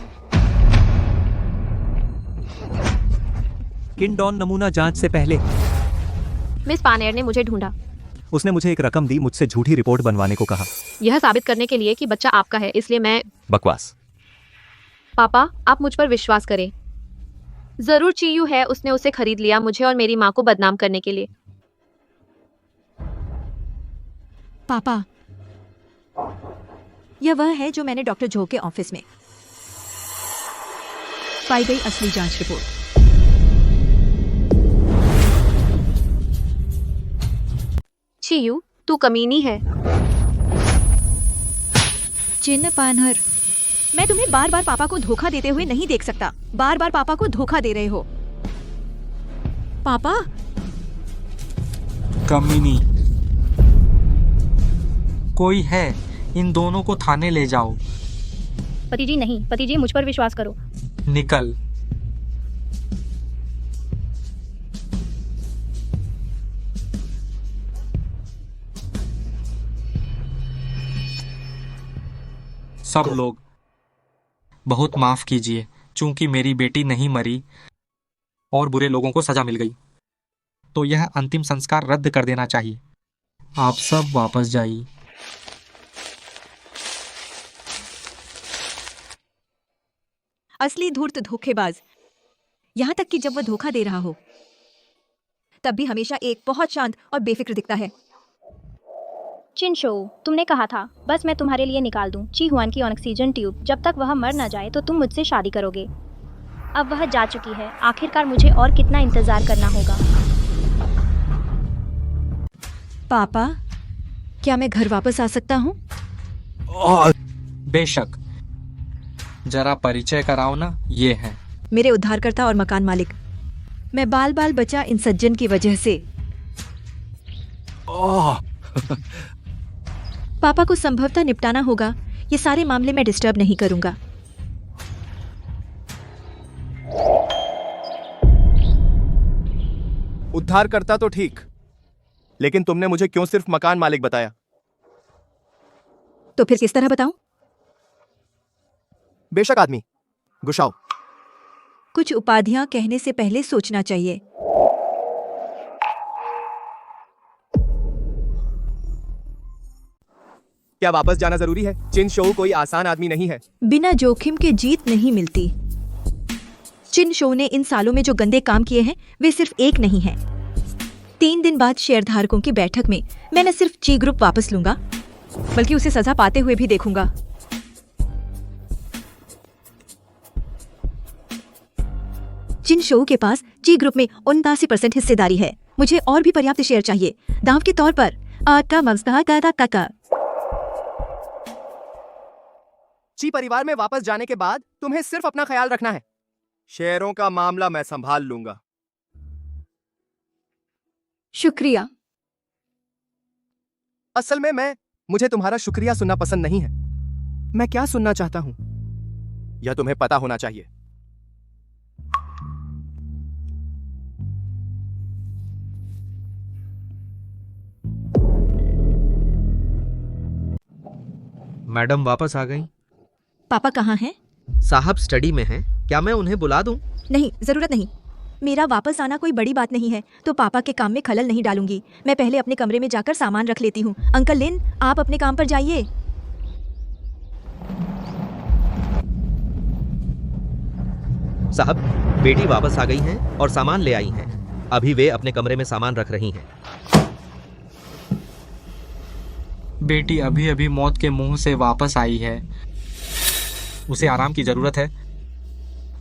किंडोन नमूना जांच से पहले मिस पानेर ने मुझे ढूंढा। उसने मुझे एक रकम दी, मुझसे झूठी रिपोर्ट बनवाने को कहा। यह साबित करने के लिए कि बच्चा आपका है, इसलिए मैं। बकवास। पापा, आप मुझ पर विश्वास करें। जरूर चीयू है, उसने उसे खरीद लिया मुझे और मेरी माँ को बदनाम करने के लिए। पापा, यह वह है जो मैंने डॉक्टर झो के ऑफिस में पाई गई असली जांच रिपोर्ट। चीयू, तू कमीनी है। चिन्ह पानहर, मैं तुम्हें बार बार पापा को धोखा देते हुए नहीं देख सकता। बार बार पापा को धोखा दे रहे हो। पापा, कमीनी कोई है? इन दोनों को थाने ले जाओ। पति जी नहीं, पति जी मुझ पर विश्वास करो। निकल। सब लोग बहुत माफ कीजिए, चूंकि मेरी बेटी नहीं मरी और बुरे लोगों को सजा मिल गई, तो यह अंतिम संस्कार रद्द कर देना चाहिए। आप सब वापस जाइए। असली धूर्त धोखेबाज, यहां तक कि जब वह धोखा दे रहा हो तब भी हमेशा एक बहुत शांत और बेफिक्र दिखता है। चिनशो, तुमने कहा था बस मैं तुम्हारे लिए निकाल दूं ची हुआन की ऑक्सीजन ट्यूब। जब तक वह मर न जाए तो तुम मुझसे शादी करोगे। अब वह जा चुकी है, आखिरकार मुझे और कितना इंतजार करना होगा? पापा, क्या मैं घर वापस आ सकता हूँ? बेशक। जरा परिचय कराओ ना। ये है मेरे उद्धारकर्ता और मकान मालिक। मैं बाल बाल बचा इन सज्जन की वजह से। पापा को संभवतः निपटाना होगा। ये सारे मामले मैं डिस्टर्ब नहीं करूंगा। उद्धारकर्ता तो ठीक, लेकिन तुमने मुझे क्यों सिर्फ मकान मालिक बताया? तो फिर किस तरह बताऊं? बेशक आदमी, गुशाओ। कुछ उपाधियां कहने से पहले सोचना चाहिए। क्या वापस जाना जरूरी है? चिन शो कोई आसान आदमी नहीं है। बिना जोखिम के जीत नहीं मिलती। चिन शो ने इन सालों में जो गंदे काम किए हैं वे सिर्फ एक नहीं हैं। 3 दिन बाद शेयरधारकों की बैठक में मैं न सिर्फ ची ग्रुप वापस लूंगा बल्कि उसे सजा पाते हुए भी देखूंगा। चिन शो के पास ची ग्रुप में 79% हिस्सेदारी है। मुझे और भी पर्याप्त शेयर चाहिए दांव के तौर पर। ची परिवार में वापस जाने के बाद तुम्हें सिर्फ अपना ख्याल रखना है। शेयरों का मामला मैं संभाल लूंगा। शुक्रिया। असल में मुझे तुम्हारा शुक्रिया सुनना पसंद नहीं है। मैं क्या सुनना चाहता हूं यह तुम्हें पता होना चाहिए। मैडम वापस आ गई। पापा कहाँ हैं? साहब स्टडी में हैं। क्या मैं उन्हें बुला दूं? नहीं, जरूरत नहीं। मेरा वापस आना कोई बड़ी बात नहीं है, तो पापा के काम में खलल नहीं डालूंगी। मैं पहले अपने कमरे में जाकर सामान रख लेती हूँ। अंकल लिन, आप अपने काम पर जाइए। साहब, बेटी वापस आ गई हैं और सामान ले आई हैं। अभी वे अपने कमरे में सामान रख रही हैं। बेटी अभी अभी मौत के मुंह से वापस आई है, उसे आराम की जरूरत है,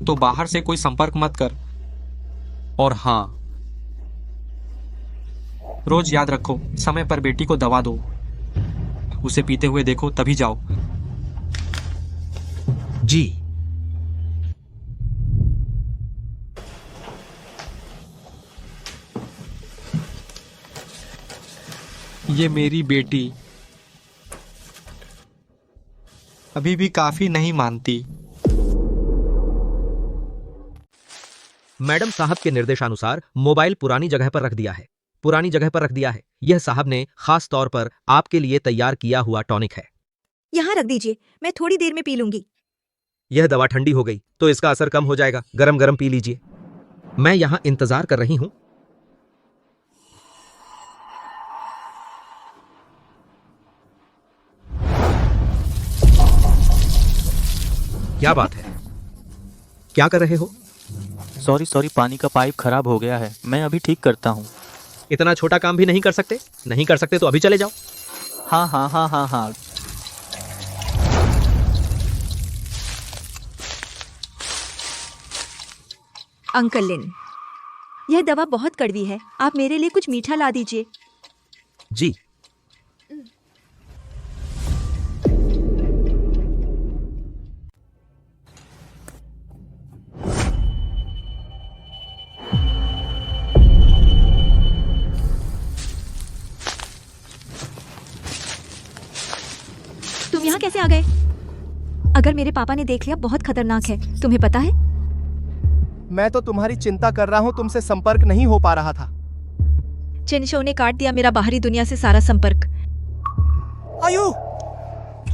तो बाहर से कोई संपर्क मत कर। और हाँ, रोज याद रखो, समय पर बेटी को दवा दो। उसे पीते हुए देखो तभी जाओ। जी। ये मेरी बेटी अभी भी काफी नहीं मानती। मैडम साहब के निर्देशानुसार मोबाइल पुरानी जगह पर रख दिया है। पुरानी जगह पर रख दिया है। यह साहब ने खास तौर पर आपके लिए तैयार किया हुआ टॉनिक है। यहाँ रख दीजिए, मैं थोड़ी देर में पी लूंगी। यह दवा ठंडी हो गई तो इसका असर कम हो जाएगा। गरम गरम पी लीजिए। मैं यहाँ इंतजार कर रही हूँ। क्या बात है? क्या कर रहे हो? सॉरी, पानी का पाइप खराब हो गया है, मैं अभी ठीक करता हूँ। इतना छोटा काम भी नहीं कर सकते? नहीं कर सकते तो अभी चले जाओ। हाँ। अंकल लिन, यह दवा बहुत कड़वी है, आप मेरे लिए कुछ मीठा ला दीजिए। जी। तुम यहाँ कैसे आ गए? अगर मेरे पापा ने देख लिया बहुत खतरनाक है, तुम्हें पता है? मैं तो तुम्हारी चिंता कर रहा हूँ, तुमसे संपर्क नहीं हो पा रहा था। चिनशो ने काट दिया मेरा बाहरी दुनिया से सारा संपर्क। आयु!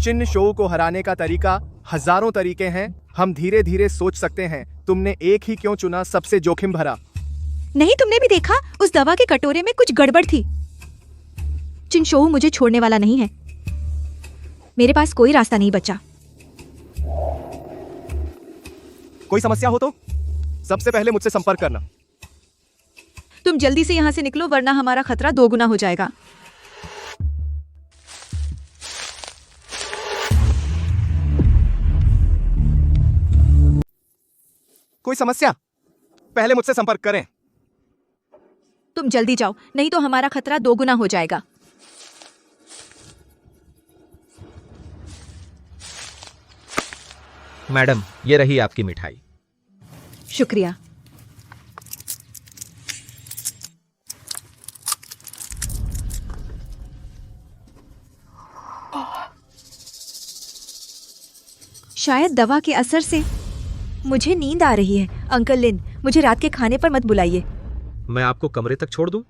चिन शो को हराने का तरीका हजारों तरीके हैं। हम धीरे धीरे सोच सकते हैं। तुमने एक ही क्यों चुना, सबसे जोखिम भरा? नहीं, तुमने भी देखा, उस दवा के कटोरे में कुछ गड़बड़ थी। चिनशो मुझे छोड़ने वाला नहीं है। मेरे पास कोई रास्ता नहीं बचा। कोई समस्या हो तो सबसे पहले मुझसे संपर्क करना। तुम जल्दी से यहाँ से निकलो, वरना हमारा खतरा दोगुना हो जाएगा। कोई समस्या? पहले मुझसे संपर्क करें। तुम जल्दी जाओ, नहीं तो हमारा खतरा दोगुना हो जाएगा। मैडम, ये रही आपकी मिठाई। शुक्रिया। शायद दवा के असर से मुझे नींद आ रही है। अंकल लिन, मुझे रात के खाने पर मत बुलाइए। मैं आपको कमरे तक छोड़ दूं?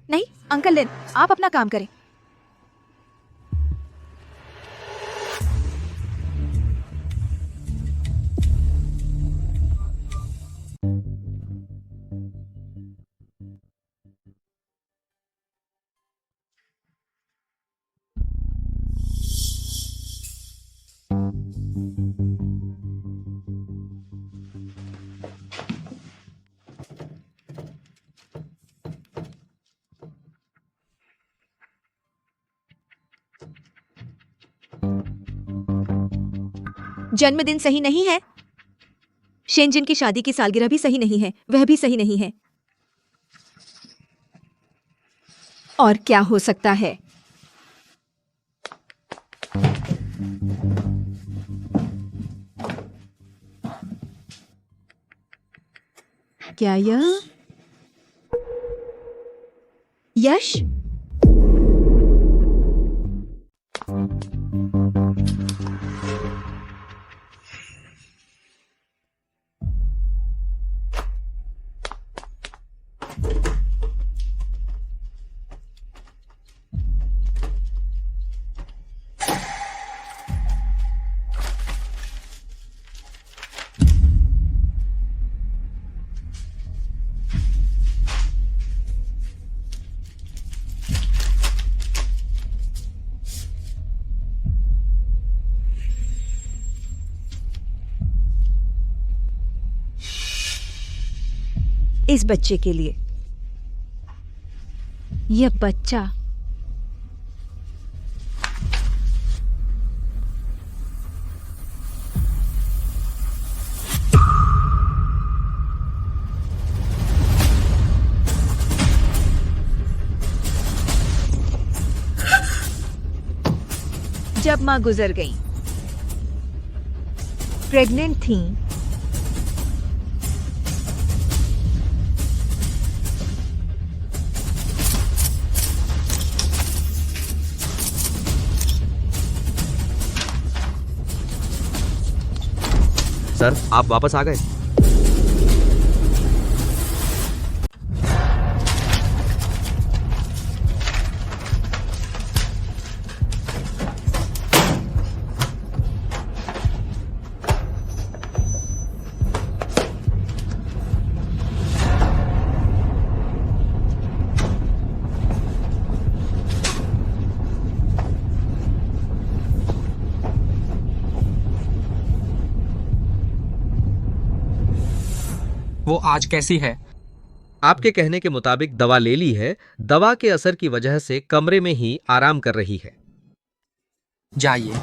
नहीं अंकल लिन, आप अपना काम करें। जन्मदिन सही नहीं है, शेनजिन की शादी की सालगिरह भी सही नहीं है, वह भी सही नहीं है। और क्या हो सकता है? क्या यह यश? इस बच्चे के लिए। यह बच्चा जब माँ गुजर गई, प्रेग्नेंट थीं, सर आप वापस आ गए। वो आज कैसी है? आपके कहने के मुताबिक दवा ले ली है। दवा के असर की वजह से कमरे में ही आराम कर रही है। जाइए।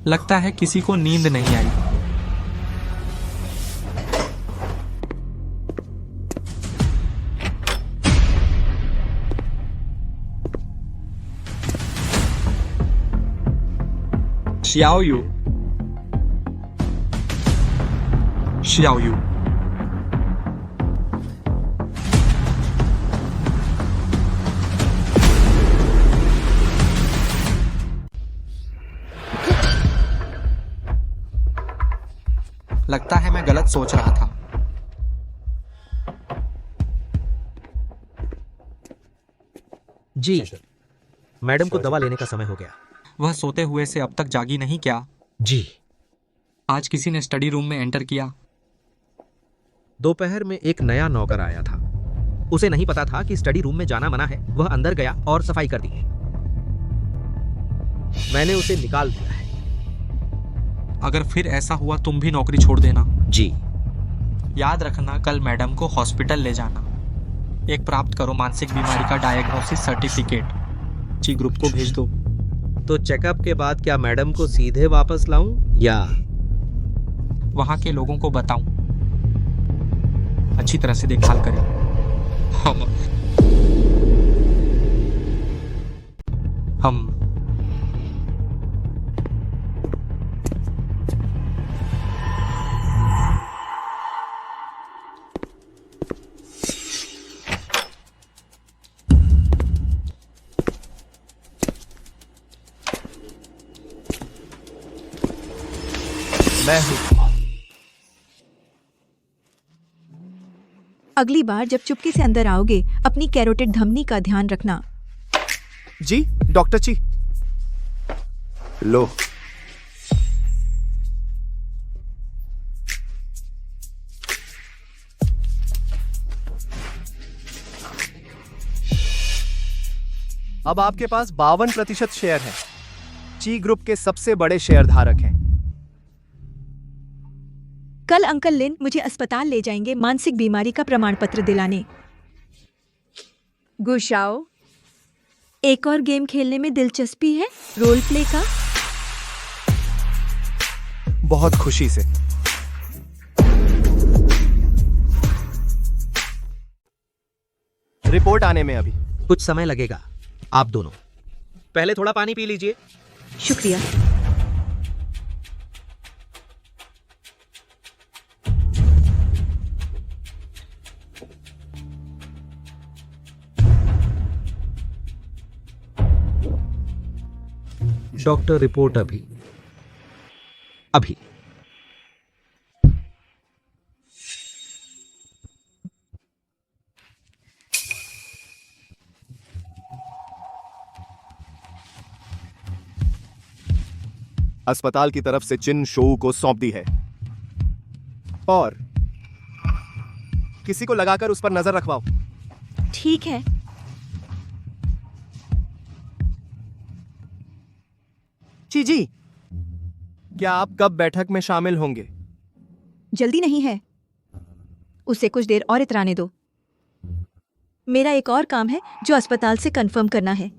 लगता है किसी को नींद नहीं आई। Xiaoyu, Xiaoyu, लगता है मैं गलत सोच रहा था। जी मैडम को दवा लेने का समय हो गया। वह सोते हुए से अब तक जागी नहीं क्या? जी आज किसी ने स्टडी रूम में एंटर किया। दोपहर में एक नया नौकर आया था। उसे नहीं पता था कि स्टडी रूम में जाना मना है। वह अंदर गया और सफाई कर दी। मैंने उसे निकाल दिया है। अगर फिर ऐसा हुआ तुम भी नौकरी छोड़ देना। जी याद रखना कल मैडम को हॉस्पिटल ले जाना। एक प्राप्त करो मानसिक बीमारी का डायग्नोसिस सर्टिफिकेट। जी ग्रुप को भेज दो। तो चेकअप के बाद क्या मैडम को सीधे वापस लाऊं या वहां के लोगों को बताऊं? अच्छी तरह से देखभाल करें। हम मैं हूं। अगली बार जब चुपके से अंदर आओगे अपनी कैरोटिड धमनी का ध्यान रखना। जी डॉक्टर जी। लो अब आपके पास 52% शेयर है। ची ग्रुप के सबसे बड़े शेयर धारक हैं। कल अंकल लिन मुझे अस्पताल ले जाएंगे मानसिक बीमारी का प्रमाण पत्र दिलाने। गुशाओ, एक और गेम खेलने में दिलचस्पी है? रोल प्ले का? बहुत खुशी से। रिपोर्ट आने में अभी। कुछ समय लगेगा। आप दोनों पहले थोड़ा पानी पी लीजिए। शुक्रिया। डॉक्टर रिपोर्ट अभी। अस्पताल की तरफ से चिन शोऊ को सौंप दी है और किसी को लगाकर उस पर नजर रखवाओ। ठीक है। जी, क्या आप कब बैठक में शामिल होंगे? जल्दी नहीं है, उसे कुछ देर और इतराने दो। मेरा एक और काम है जो अस्पताल से कंफर्म करना है।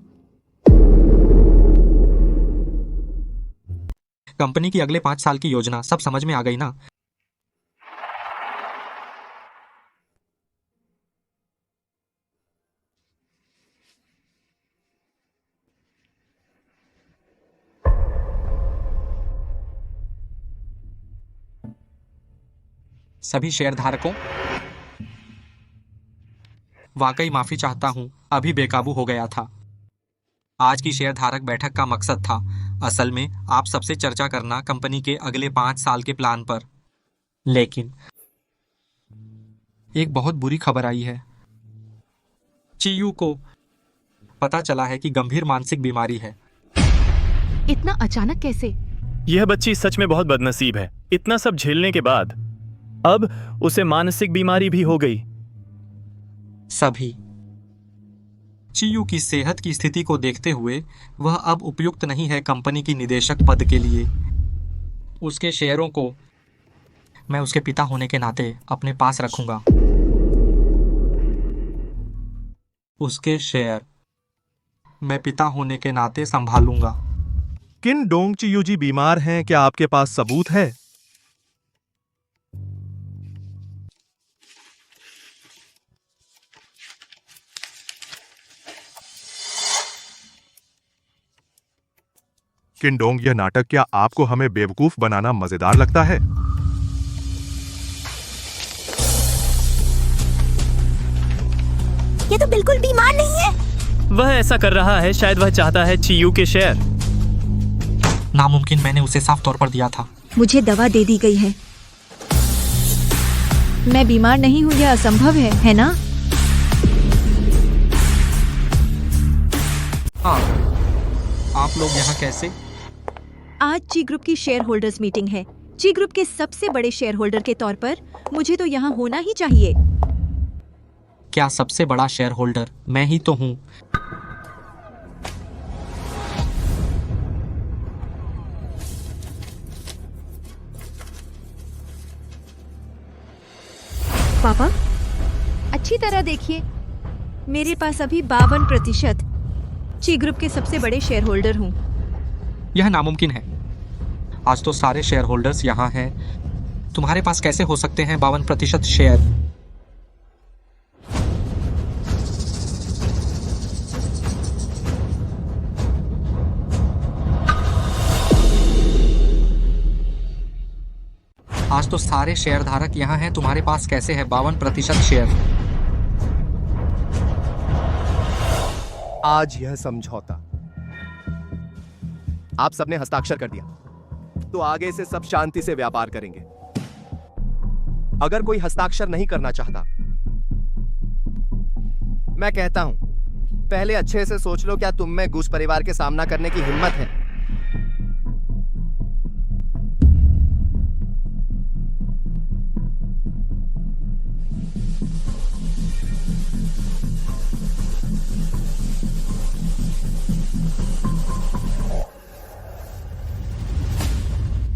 कंपनी की अगले 5 साल की योजना सब समझ में आ गई ना? सभी शेयरधारकों, वाकई माफी चाहता हूं, अभी बेकाबू हो गया था। आज की शेयरधारक बैठक का मकसद था असल में आप सबसे चर्चा करना कंपनी के अगले 5 साल के प्लान पर। लेकिन एक बहुत बुरी खबर आई है। चियू को पता चला है कि गंभीर मानसिक बीमारी है। इतना अचानक कैसे? यह बच्ची सच में बहुत बदनसीब है। इतना सब झेलने के बाद अब उसे मानसिक बीमारी भी हो गई। सभी चियू की सेहत की स्थिति को देखते हुए वह अब उपयुक्त नहीं है कंपनी की निदेशक पद के लिए। उसके शेयरों को मैं उसके पिता होने के नाते अपने पास रखूंगा। उसके शेयर मैं पिता होने के नाते संभालूंगा। किन डोंग चियू जी बीमार हैं, क्या आपके पास सबूत है? किंडोंग, यह नाटक क्या आपको हमें बेवकूफ बनाना मजेदार लगता है? ये तो बिल्कुल बीमार नहीं है। वह ऐसा कर रहा है, शायद वह चाहता है चियू के शेयर। नामुमकिन, मैंने उसे साफ तौर पर दिया था। मुझे दवा दे दी गई है। मैं बीमार नहीं हूं, यह असंभव है ना? हाँ, आप लोग यहाँ कैसे? आज ची ग्रुप की शेयर होल्डर्स मीटिंग है। ची ग्रुप के सबसे बड़े शेयर होल्डर के तौर पर मुझे तो यहाँ होना ही चाहिए। क्या सबसे बड़ा शेयर होल्डर मैं ही तो हूँ? पापा, अच्छी तरह देखिए, मेरे पास अभी 52% ची ग्रुप के सबसे बड़े शेयर होल्डर हूँ। यह नामुमकिन है। आज तो सारे शेयर होल्डर्स यहाँ हैं। तुम्हारे पास कैसे हो सकते हैं 52% शेयर? आज तो सारे शेयरधारक यहाँ हैं, तुम्हारे पास कैसे है 52% शेयर? आज यह समझौता आप सबने हस्ताक्षर कर दिया, तो आगे से सब शांति से व्यापार करेंगे। अगर कोई हस्ताक्षर नहीं करना चाहता, मैं कहता हूं, पहले अच्छे से सोच लो, क्या तुम में गुस परिवार के सामना करने की हिम्मत है?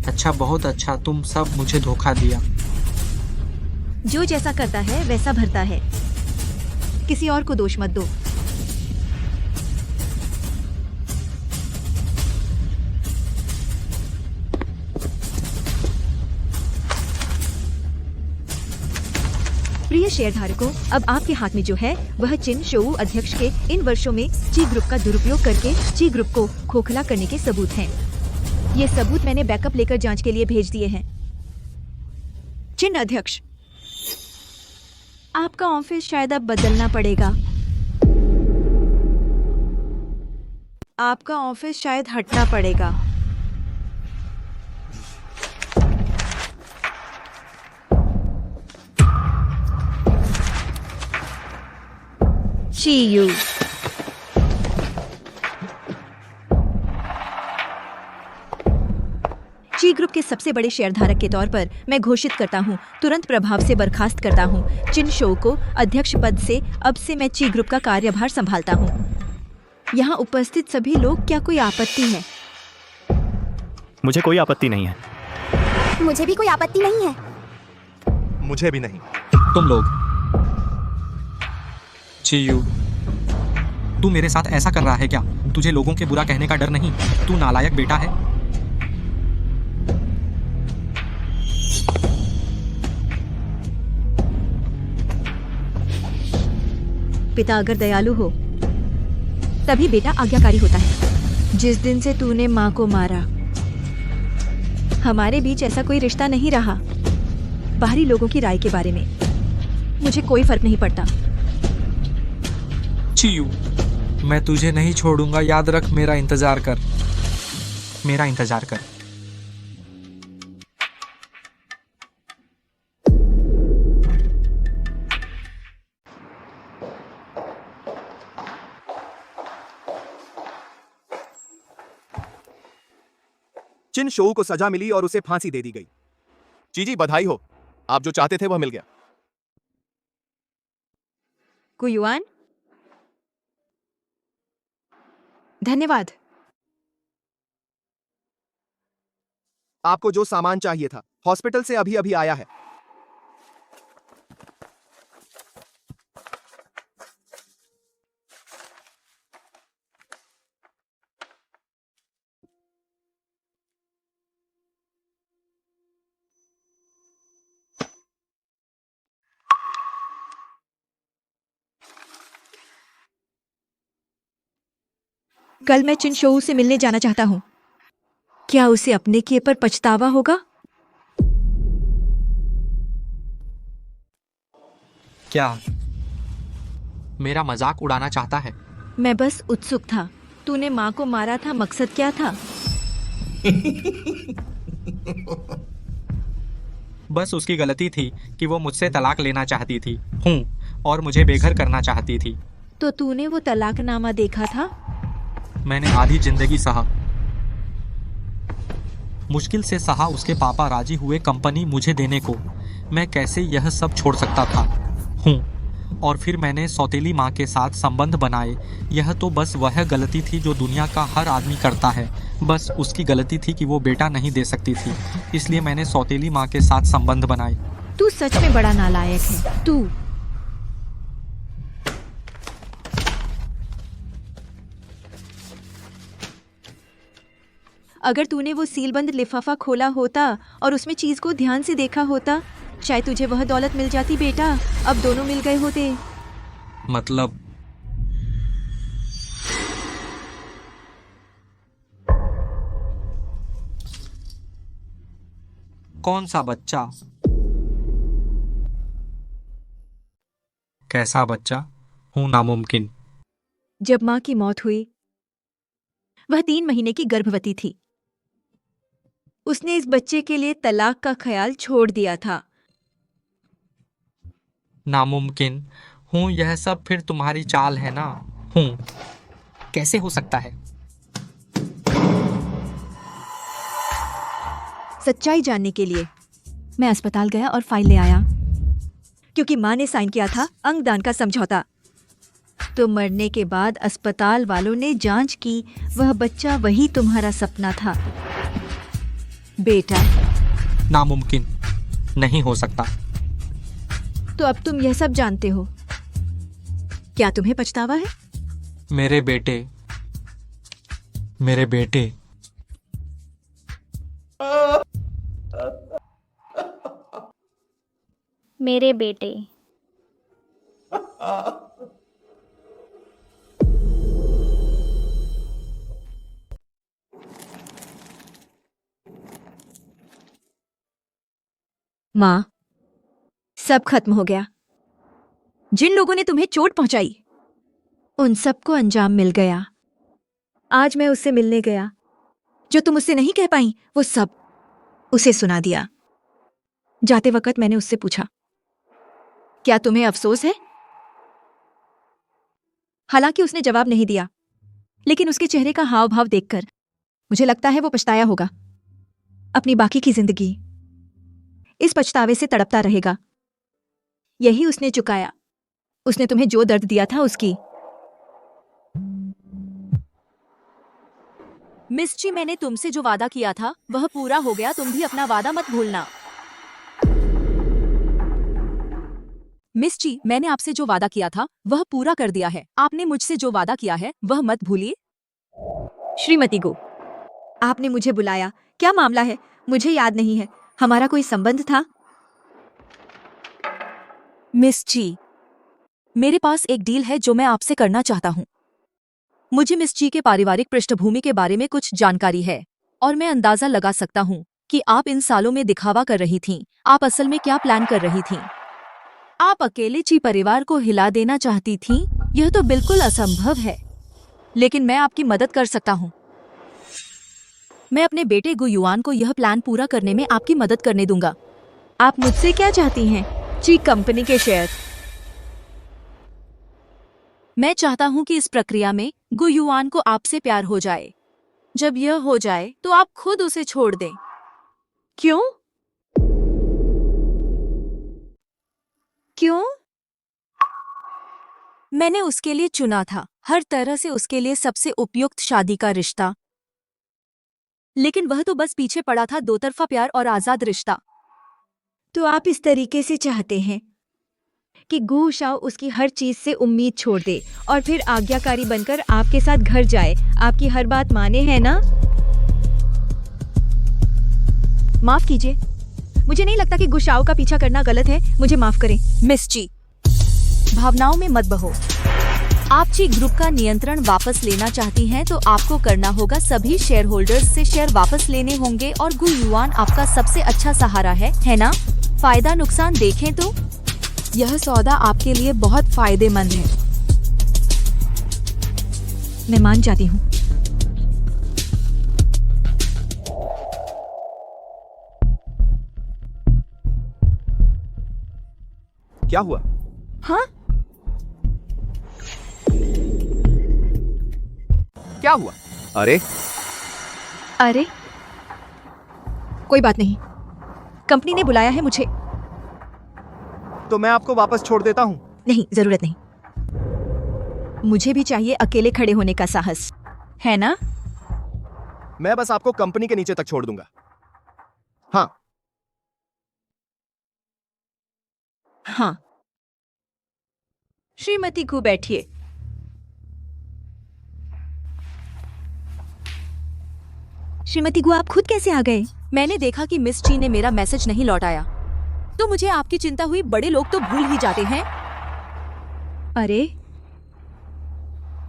अच्छा, बहुत अच्छा, तुम सब मुझे धोखा दिया। जो जैसा करता है वैसा भरता है, किसी और को दोष मत दो। प्रिय शेयरधारकों, अब आपके हाथ में जो है वह चिन शोऊ अध्यक्ष के इन वर्षों में ची ग्रुप का दुरुपयोग करके ची ग्रुप को खोखला करने के सबूत हैं। ये सबूत मैंने बैकअप लेकर जांच के लिए भेज दिए हैं। चिन अध्यक्ष, आपका ऑफिस शायद अब बदलना पड़ेगा। आपका ऑफिस शायद हटना पड़ेगा। Chiyu। ची ग्रुप के सबसे बड़े शेयरधारक के तौर पर मैं घोषित करता हूँ, तुरंत प्रभाव से बर्खास्त करता हूँ चिन शो को अध्यक्ष पद से। अब से मैं ची ग्रुप का कार्यभार संभालता हूँ। यहाँ उपस्थित सभी लोग, क्या कोई आपत्ति है? मुझे कोई आपत्ति नहीं है। मुझे भी कोई आपत्ति नहीं है। मुझे भी नहीं। तुम लोग, चियू, तू मेरे साथ ऐसा कर रहा है क्या? तुझे लोगों के बुरा कहने का डर नहीं? तू नालायक बेटा है। पिता अगर दयालु हो तभी बेटा आज्ञाकारी होता है। जिस दिन से तूने माँ को मारा, हमारे बीच ऐसा कोई रिश्ता नहीं रहा। बाहरी लोगों की राय के बारे में मुझे कोई फर्क नहीं पड़ता। चियू, मैं तुझे नहीं छोड़ूंगा, याद रख। मेरा इंतजार कर, मेरा इंतजार कर। चिन शोऊ को सजा मिली और उसे फांसी दे दी गई। जी बधाई हो, आप जो चाहते थे वह मिल गया। कुयुआन, धन्यवाद। आपको जो सामान चाहिए था हॉस्पिटल से अभी अभी आया है। कल मैं चिन शोऊ से मिलने जाना चाहता हूँ। क्या उसे अपने किए पर पछतावा होगा? क्या मेरा मजाक उड़ाना चाहता है? मैं बस उत्सुक था। तूने माँ को मारा था, मकसद क्या था? बस उसकी गलती थी कि वो मुझसे तलाक लेना चाहती थी और मुझे बेघर करना चाहती थी। तो तूने वो तलाकनामा देखा था? मैंने आधी जिंदगी सहा, मुश्किल से सहा। उसके पापा राजी हुए कंपनी मुझे देने को। मैं कैसे यह सब छोड़ सकता था? और फिर मैंने सौतेली माँ के साथ संबंध बनाए। यह तो बस वह गलती थी जो दुनिया का हर आदमी करता है। बस उसकी गलती थी कि वो बेटा नहीं दे सकती थी, इसलिए मैंने सौतेली माँ के साथ संबंध बनाए। तू सच में बड़ा नालायक है। तू अगर तूने वो सीलबंद लिफाफा खोला होता और उसमें चीज को ध्यान से देखा होता, शायद तुझे वह दौलत मिल जाती बेटा। अब दोनों मिल गए होते। मतलब कौन सा बच्चा? कैसा बच्चा? हूं नामुमकिन। जब माँ की मौत हुई, वह 3 महीने की गर्भवती थी। उसने इस बच्चे के लिए तलाक का ख्याल छोड़ दिया था। नामुमकिन हूँ, यह सब फिर तुम्हारी चाल है ना? हूँ, कैसे हो सकता है? सच्चाई जानने के लिए मैं अस्पताल गया और फाइल ले आया, क्योंकि माँ ने साइन किया था अंगदान का समझौता। तो मरने के बाद अस्पताल वालों ने जांच की, वह बच्चा वही तुम्हारा सपना था बेटा। नामुमकिन नहीं हो सकता। तो अब तुम यह सब जानते हो, क्या तुम्हें पछतावा है? मेरे बेटे, मेरे बेटे। मेरे बेटे। माँ, सब खत्म हो गया। जिन लोगों ने तुम्हें चोट पहुंचाई उन सबको अंजाम मिल गया। आज मैं उससे मिलने गया। जो तुम उससे नहीं कह पाई वो सब उसे सुना दिया। जाते वक्त मैंने उससे पूछा, क्या तुम्हें अफसोस है? हालांकि उसने जवाब नहीं दिया, लेकिन उसके चेहरे का हाव भाव देखकर मुझे लगता है वो पछताया होगा। अपनी बाकी की जिंदगी इस पछतावे से तड़पता रहेगा। यही उसने चुकाया। उसने तुम्हें जो दर्द दिया था उसकी। मिस जी, मैंने तुमसे जो वादा किया था वह पूरा हो गया। तुम भी अपना वादा मत भूलना। मिस जी, मैंने आपसे जो वादा किया था वह पूरा कर दिया है। आपने मुझसे जो वादा किया है वह मत भूलिए। श्रीमती गो, आपने मुझे बुलाया। क्या मामला है? मुझे याद नहीं है। हमारा कोई संबंध था? मिस जी, मेरे पास एक डील है जो मैं आपसे करना चाहता हूँ। मुझे मिस जी के पारिवारिक पृष्ठभूमि के बारे में कुछ जानकारी है और मैं अंदाजा लगा सकता हूँ कि आप इन सालों में दिखावा कर रही थीं। आप असल में क्या प्लान कर रही थीं? आप अकेले जी परिवार को हिला देना चाहती थीं? यह तो बिल्कुल असंभव है, लेकिन मैं आपकी मदद कर सकता हूँ। मैं अपने बेटे गुयुआन को यह प्लान पूरा करने में आपकी मदद करने दूंगा। आप मुझसे क्या चाहती हैं? जी, कंपनी के शेयर। मैं चाहता हूं कि इस प्रक्रिया में गुयुआन को आपसे प्यार हो जाए। जब यह हो जाए तो आप खुद उसे छोड़ दें। क्यों? क्यों? मैंने उसके लिए चुना था, हर तरह से उसके लिए सबसे उपयुक्त शादी का रिश्ता, लेकिन वह तो बस पीछे पड़ा था दो तरफा प्यार और आजाद रिश्ता। तो आप इस तरीके से चाहते हैं कि गु शाओ उसकी हर चीज से उम्मीद छोड़ दे और फिर आज्ञाकारी बनकर आपके साथ घर जाए, आपकी हर बात माने, है ना? माफ कीजिए, मुझे नहीं लगता कि गुशाओ का पीछा करना गलत है। मुझे माफ करें। मिस जी, भावनाओं में मत बहो। आप जी ग्रुप का नियंत्रण वापस लेना चाहती हैं तो आपको करना होगा सभी शेयर होल्डर्स से शेयर वापस लेने होंगे और गुयुआन आपका सबसे अच्छा सहारा है ना? फायदा नुकसान देखें तो यह सौदा आपके लिए बहुत फायदेमंद है। मैं मान जाती हूँ। क्या हुआ? हाँ? क्या हुआ? अरे अरे, कोई बात नहीं। कंपनी ने बुलाया है मुझे। तो मैं आपको वापस छोड़ देता हूँ। नहीं, जरूरत नहीं। मुझे भी चाहिए अकेले खड़े होने का साहस, है ना? मैं बस आपको कंपनी के नीचे तक छोड़ दूंगा। हाँ। हाँ। श्रीमती गु, बैठिए। श्रीमती गु, आप खुद कैसे आ गए? मैंने देखा कि मिस जी ने मेरा मैसेज नहीं लौटाया, तो मुझे आपकी चिंता हुई। बड़े लोग तो भूल ही जाते हैं। अरे,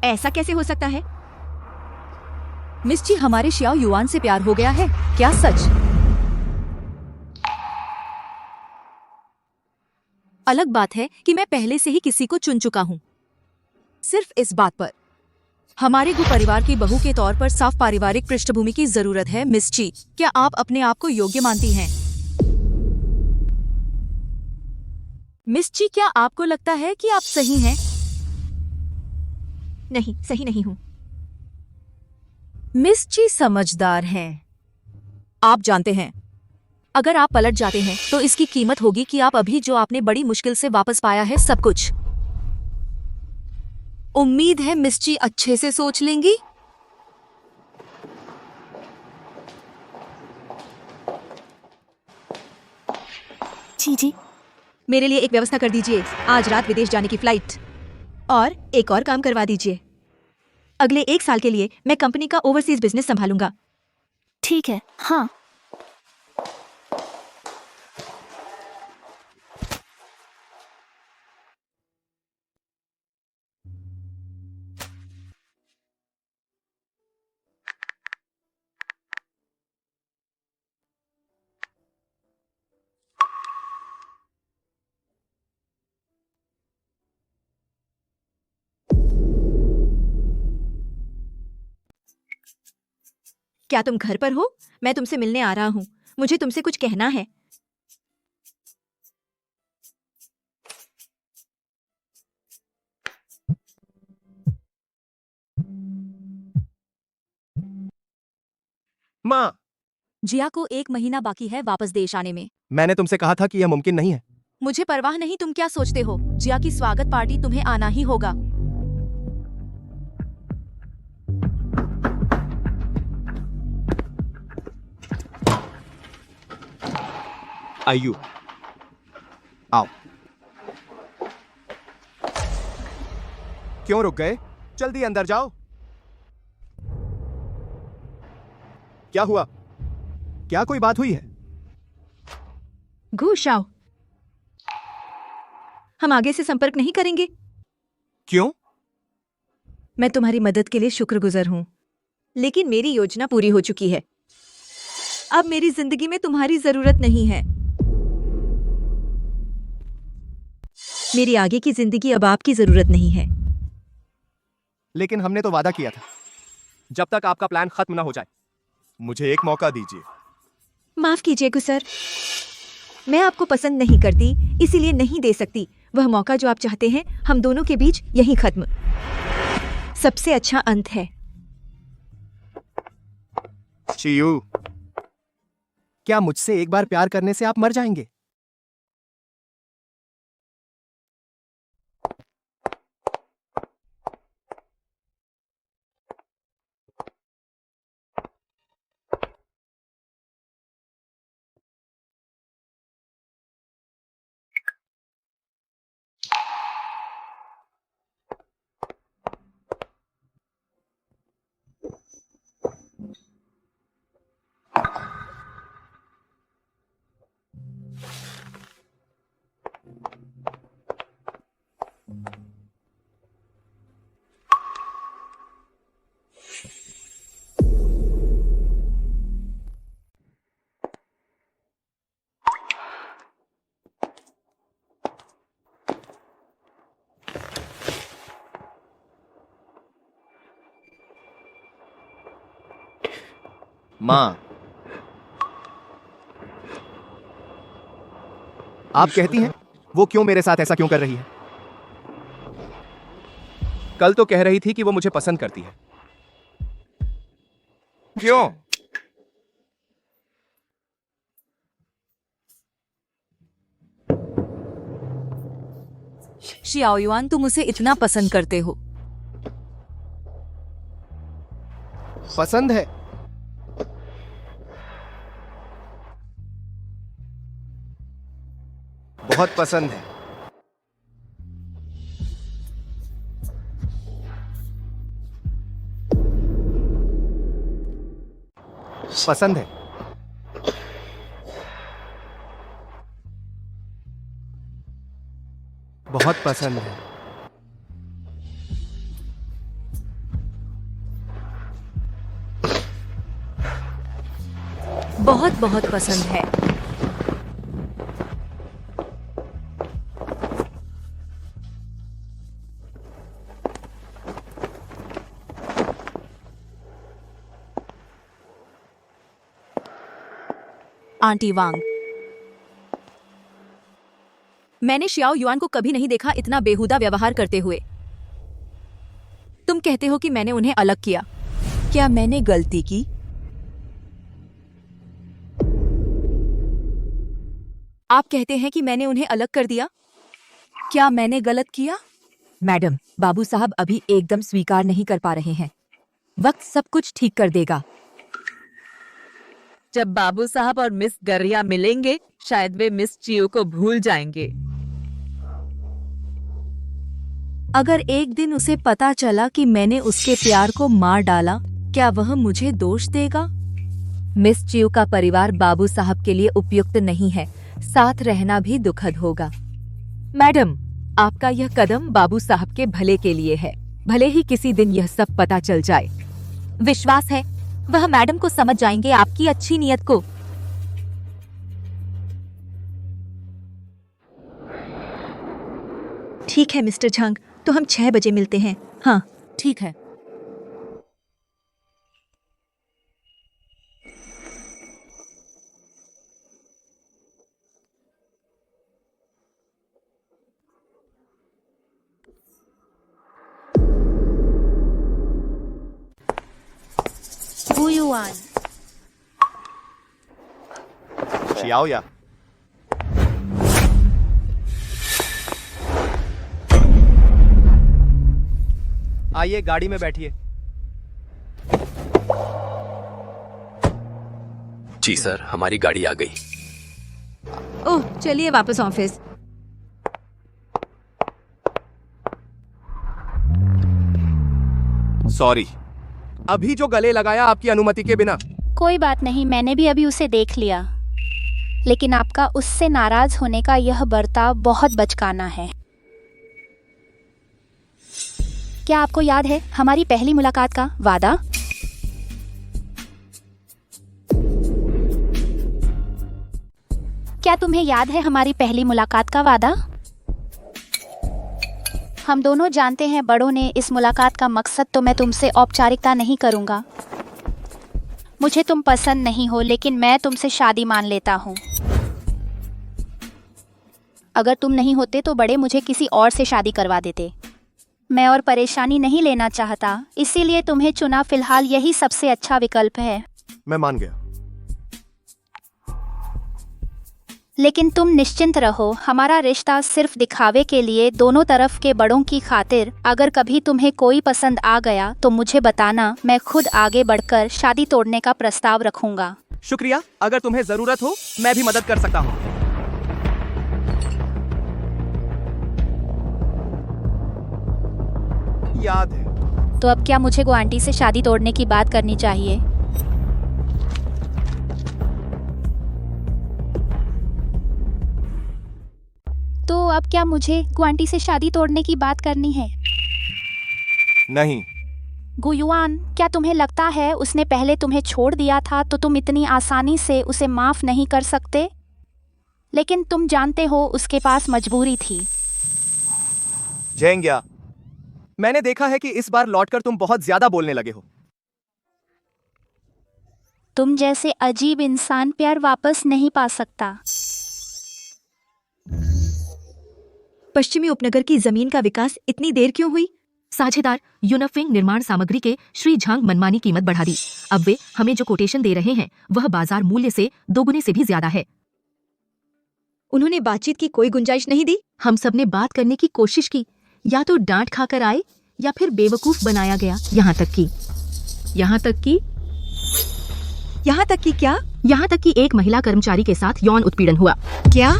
ऐसा कैसे हो सकता है? मिस जी, हमारे शियाओ युआन से प्यार हो गया है। क्या सच? अलग बात है कि मैं पहले से ही किसी को चुन चुका हूं। सिर्फ इस बात पर हमारे गु परिवार की बहू के तौर पर साफ पारिवारिक पृष्ठभूमि की जरूरत है। मिस जी, क्या आप अपने आप को योग्य मानती हैं? मिस जी, क्या आपको लगता है कि आप सही हैं? नहीं, सही नहीं हूं। मिस जी समझदार हैं। आप जानते हैं, अगर आप पलट जाते हैं तो इसकी कीमत होगी कि आप अभी जो आपने बड़ी मुश्किल से वापस पाया है सब कुछ। उम्मीद है मिस जी अच्छे से सोच लेंगी। जी, मेरे लिए एक व्यवस्था कर दीजिए। आज रात विदेश जाने की फ्लाइट, और एक और काम करवा दीजिए। अगले 1 साल के लिए मैं कंपनी का ओवरसीज बिजनेस संभालूंगा। ठीक है। हाँ, क्या तुम घर पर हो? मैं तुमसे मिलने आ रहा हूँ। मुझे तुमसे कुछ कहना है। माँ, जिया को 1 महीना बाकी है वापस देश आने में। मैंने तुमसे कहा था कि यह मुमकिन नहीं है। मुझे परवाह नहीं तुम क्या सोचते हो। जिया की स्वागत पार्टी तुम्हें आना ही होगा। आयु, आओ। क्यों रुक गए? जल्दी अंदर जाओ। क्या हुआ? क्या कोई बात हुई है? घू शाओ, हम आगे से संपर्क नहीं करेंगे। क्यों? मैं तुम्हारी मदद के लिए शुक्रगुजार हूं, लेकिन मेरी योजना पूरी हो चुकी है। अब मेरी जिंदगी में तुम्हारी जरूरत नहीं है। मेरी आगे की जिंदगी अब आपकी जरूरत नहीं है। लेकिन हमने तो वादा किया था, जब तक आपका प्लान खत्म ना हो जाए। मुझे एक मौका दीजिए। माफ कीजिए गुसर, मैं आपको पसंद नहीं करती, इसीलिए नहीं दे सकती। वह मौका जो आप चाहते हैं, हम दोनों के बीच यही खत्म। सबसे अच्छा अंत है। चियू, क्या मुझसे एक बार प्यार करने से आप मर जाएंगे? माँ, आप कहती हैं वो क्यों मेरे साथ ऐसा क्यों कर रही है? कल तो कह रही थी कि वो मुझे पसंद करती है। क्यों? शियाओयुआन, तुम उसे इतना पसंद करते हो। पसंद है? बहुत पसंद है। पसंद है। बहुत पसंद है। बहुत बहुत पसंद है। आंटी वांग, मैंने शियाओ युआन को कभी नहीं देखा इतना बेहुदा व्यवहार करते हुए। तुम कहते हो कि मैंने उन्हें अलग किया। क्या मैंने गलती की? आप कहते हैं कि मैंने उन्हें अलग कर दिया। क्या मैंने गलत किया? मैडम, बाबू साहब अभी एकदम स्वीकार नहीं कर पा रहे हैं। वक्त सब कुछ ठीक कर देगा। जब बाबू साहब और मिस गरिया मिलेंगे, शायद वे मिस चियो को भूल जाएंगे। अगर एक दिन उसे पता चला कि मैंने उसके प्यार को मार डाला, क्या वह मुझे दोष देगा? मिस चियो का परिवार बाबू साहब के लिए उपयुक्त नहीं है। साथ रहना भी दुखद होगा। मैडम, आपका यह कदम बाबू साहब के भले के लिए है, भले ही किसी दिन यह सब पता चल जाए। विश्वास है वह मैडम को समझ जाएंगे, आपकी अच्छी नीयत को। ठीक है मिस्टर झांग, तो हम 6 बजे मिलते हैं। हाँ ठीक है। गुयुआन। शियाओया। आइए गाड़ी में बैठिए। जी सर, हमारी गाड़ी आ गई। ओह, चलिए वापस ऑफिस। सॉरी, अभी जो गले लगाया आपकी अनुमति के बिना। कोई बात नहीं, मैंने भी अभी उसे देख लिया, लेकिन आपका उससे नाराज होने का यह बर्ताव बहुत बचकाना है। क्या आपको याद है हमारी पहली मुलाकात का वादा? क्या तुम्हें याद है हमारी पहली मुलाकात का वादा? हम दोनों जानते हैं बड़ों ने इस मुलाकात का मकसद तो मैं तुमसे औपचारिकता नहीं करूंगा। मुझे तुम पसंद नहीं हो, लेकिन मैं तुमसे शादी मान लेता हूँ। अगर तुम नहीं होते तो बड़े मुझे किसी और से शादी करवा देते। मैं और परेशानी नहीं लेना चाहता, इसीलिए तुम्हें चुना। फिलहाल यही सबसे अच्छा विकल्प है। मैं मान गया। लेकिन तुम निश्चिंत रहो, हमारा रिश्ता सिर्फ दिखावे के लिए, दोनों तरफ के बड़ों की खातिर। अगर कभी तुम्हें कोई पसंद आ गया तो मुझे बताना, मैं खुद आगे बढ़कर शादी तोड़ने का प्रस्ताव रखूंगा। शुक्रिया, अगर तुम्हें जरूरत हो मैं भी मदद कर सकता हूँ। याद है। तो अब क्या मुझे गो आंटी से शादी तोड़ने की बात करनी चाहिए? तो अब क्या मुझे गुआंटी से शादी तोड़ने की बात करनी है? नहीं। गुयुआन, क्या तुम्हें लगता है उसने पहले तुम्हें छोड़ दिया था तो तुम इतनी आसानी से उसे माफ नहीं कर सकते? लेकिन तुम जानते हो उसके पास मजबूरी थी। जेंग्या, मैंने देखा है कि इस बार लौटकर तुम बहुत ज्यादा बोलने लगे हो। तुम जैसे अजीब इंसान प्यार वापस नहीं पा सकता। पश्चिमी उपनगर की जमीन का विकास इतनी देर क्यों हुई? साझेदार यूनफिंग निर्माण सामग्री के श्री झांग मनमानी कीमत बढ़ा दी। अब वे हमें जो कोटेशन दे रहे हैं वह बाजार मूल्य से दोगुने से भी ज्यादा है। उन्होंने बातचीत की कोई गुंजाइश नहीं दी? हम सब ने बात करने की कोशिश की, या तो डांट खाकर आए या फिर बेवकूफ बनाया गया। यहाँ तक कि क्या? यहाँ तक कि एक महिला कर्मचारी के साथ यौन उत्पीड़न हुआ। क्या?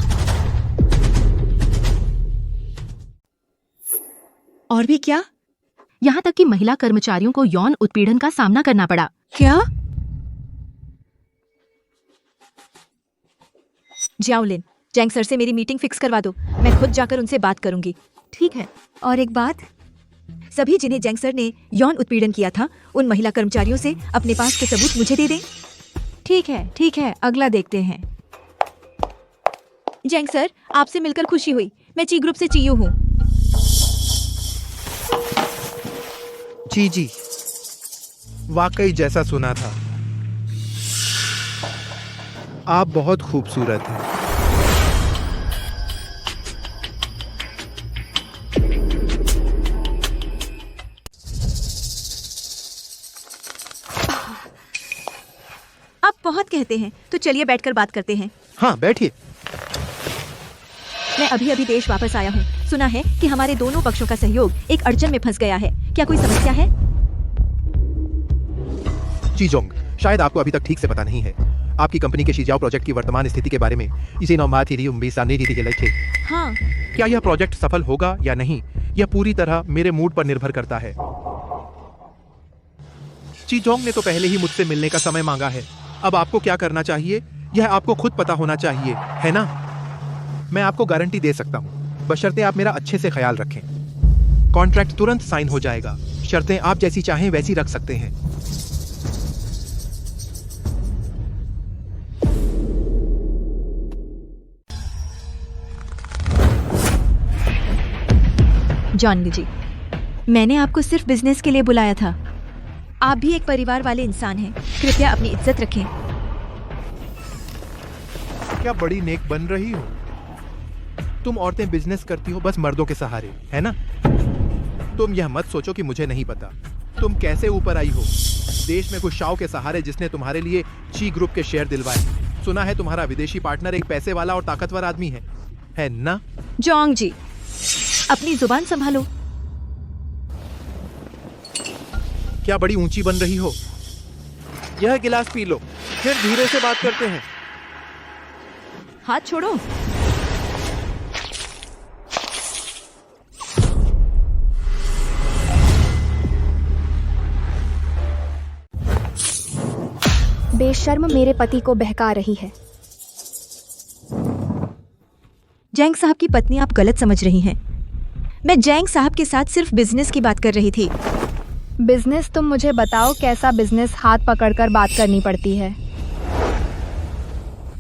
और भी क्या? यहाँ तक कि महिला कर्मचारियों को यौन उत्पीड़न का सामना करना पड़ा। क्या? जाओलिन, जैंग सर से मेरी मीटिंग फिक्स करवा दो। मैं खुद जाकर उनसे बात करूंगी। ठीक है। और एक बात, सभी जिन्हें जैंग सर ने यौन उत्पीड़न किया था उन महिला कर्मचारियों से अपने पास के सबूत मुझे दे दें। ठीक है, अगला देखते हैं। जैंग सर, आपसे मिलकर खुशी हुई। मैं ची ग्रुप से चीयू हूँ। जी, वाकई जैसा सुना था, आप बहुत खूबसूरत हैं। आप बहुत कहते हैं, तो चलिए बैठकर बात करते हैं। हाँ, बैठिए। मैं अभी देश वापस आया हूँ। सुना है कि हमारे दोनों पक्षों का सहयोग एक अड़चन में फंस गया है। क्या कोई समस्या है? चीजोंग, शायद आपको अभी तक ठीक से पता नहीं है। आपकी कंपनी के शिजाओ प्रोजेक्ट की वर्तमान स्थिति के बारे में इसे हाँ। क्या यह प्रोजेक्ट सफल होगा या नहीं, यह पूरी तरह मेरे मूड पर निर्भर करता है। चीजोंग ने तो पहले ही मुझसे मिलने का समय मांगा है। अब आपको क्या करना चाहिए यह आपको खुद पता होना चाहिए, है ना? मैं आपको गारंटी दे सकता हूँ, बशर्ते आप मेरा अच्छे से ख्याल रखें। कॉन्ट्रैक्ट तुरंत साइन हो जाएगा। शर्तें आप जैसी चाहें वैसी रख सकते हैं। जॉन जी, मैंने आपको सिर्फ बिजनेस के लिए बुलाया था। आप भी एक परिवार वाले इंसान हैं। कृपया अपनी इज्जत रखें। क्या बड़ी नेक बन रही हो? तुम औरतें बिजनेस करती हो बस मर्दों के सहारे, है ना? तुम यह मत सोचो कि मुझे नहीं पता। तुम कैसे ऊपर आई हो? देश में गुशाओ के सहारे जिसने तुम्हारे लिए ची ग्रुप के शेयर दिलवाए। सुना है तुम्हारा विदेशी पार्टनर एक पैसे वाला और ताकतवर आदमी है ना? जोंग जी, अपनी जुबान संभालो। क्या बड़ी ऊंची बन रही हो? यह गिलास पी लो, फिर धीरे से बात करते हैं। हाथ छोड़ो। बेशर्म मेरे पति को बहका रही है। जैंग साहब की पत्नी आप गलत समझ रही हैं। मैं जैंग साहब के साथ सिर्फ बिजनेस की बात कर रही थी। बिजनेस? तुम मुझे बताओ कैसा बिजनेस हाथ पकड़कर बात करनी पड़ती है।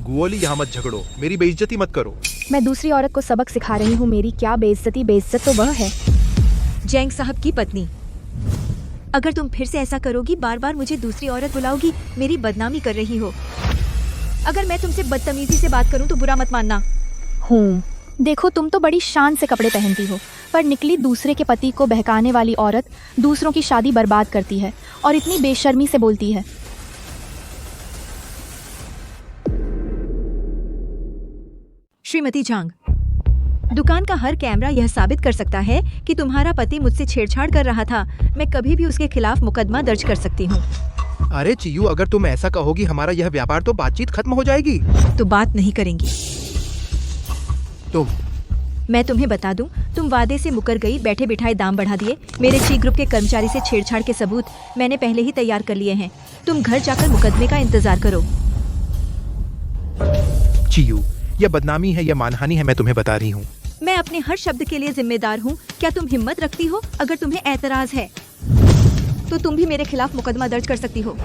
गुओली, यहाँ मत झगड़ो, मेरी बेइज्जती मत करो। मैं दूसरी औरत को सबक सिखा रही हूँ, मेरी क्या बेइज्जती? बेइज्जत तो वह है। जैंग साहब की पत्नी, अगर तुम फिर से ऐसा करोगी, बार बार मुझे दूसरी औरत बुलाओगी, मेरी बदनामी कर रही हो। अगर मैं तुमसे बदतमीजी से बात करूं तो बुरा मत मानना। देखो, तुम तो बड़ी शान से कपड़े पहनती हो, पर निकली दूसरे के पति को बहकाने वाली औरत दूसरों की शादी बर्बाद करती है और इतनी बेशर्मी से बोलती है। श्रीमती झांग, दुकान का हर कैमरा यह साबित कर सकता है कि तुम्हारा पति मुझसे छेड़छाड़ कर रहा था। मैं कभी भी उसके खिलाफ मुकदमा दर्ज कर सकती हूँ। अरे चियू, अगर तुम ऐसा कहोगी हमारा यह व्यापार तो बातचीत खत्म हो जाएगी। तो बात नहीं करेंगी। मैं तुम्हें बता दूं, तुम वादे से मुकर गई, बैठे बिठाए दाम बढ़ा दिए। मेरे ची ग्रुप के कर्मचारी से छेड़छाड़ के सबूत मैंने पहले ही तैयार कर लिए हैं। तुम घर जाकर मुकदमे का इंतजार करो। चियू, यह बदनामी है, यह मानहानि है, मैं तुम्हें बता रही हूँ। मैं अपने हर शब्द के लिए जिम्मेदार हूँ। क्या तुम हिम्मत रखती हो? अगर तुम्हें ऐतराज है तो तुम भी मेरे खिलाफ मुकदमा दर्ज कर सकती हो।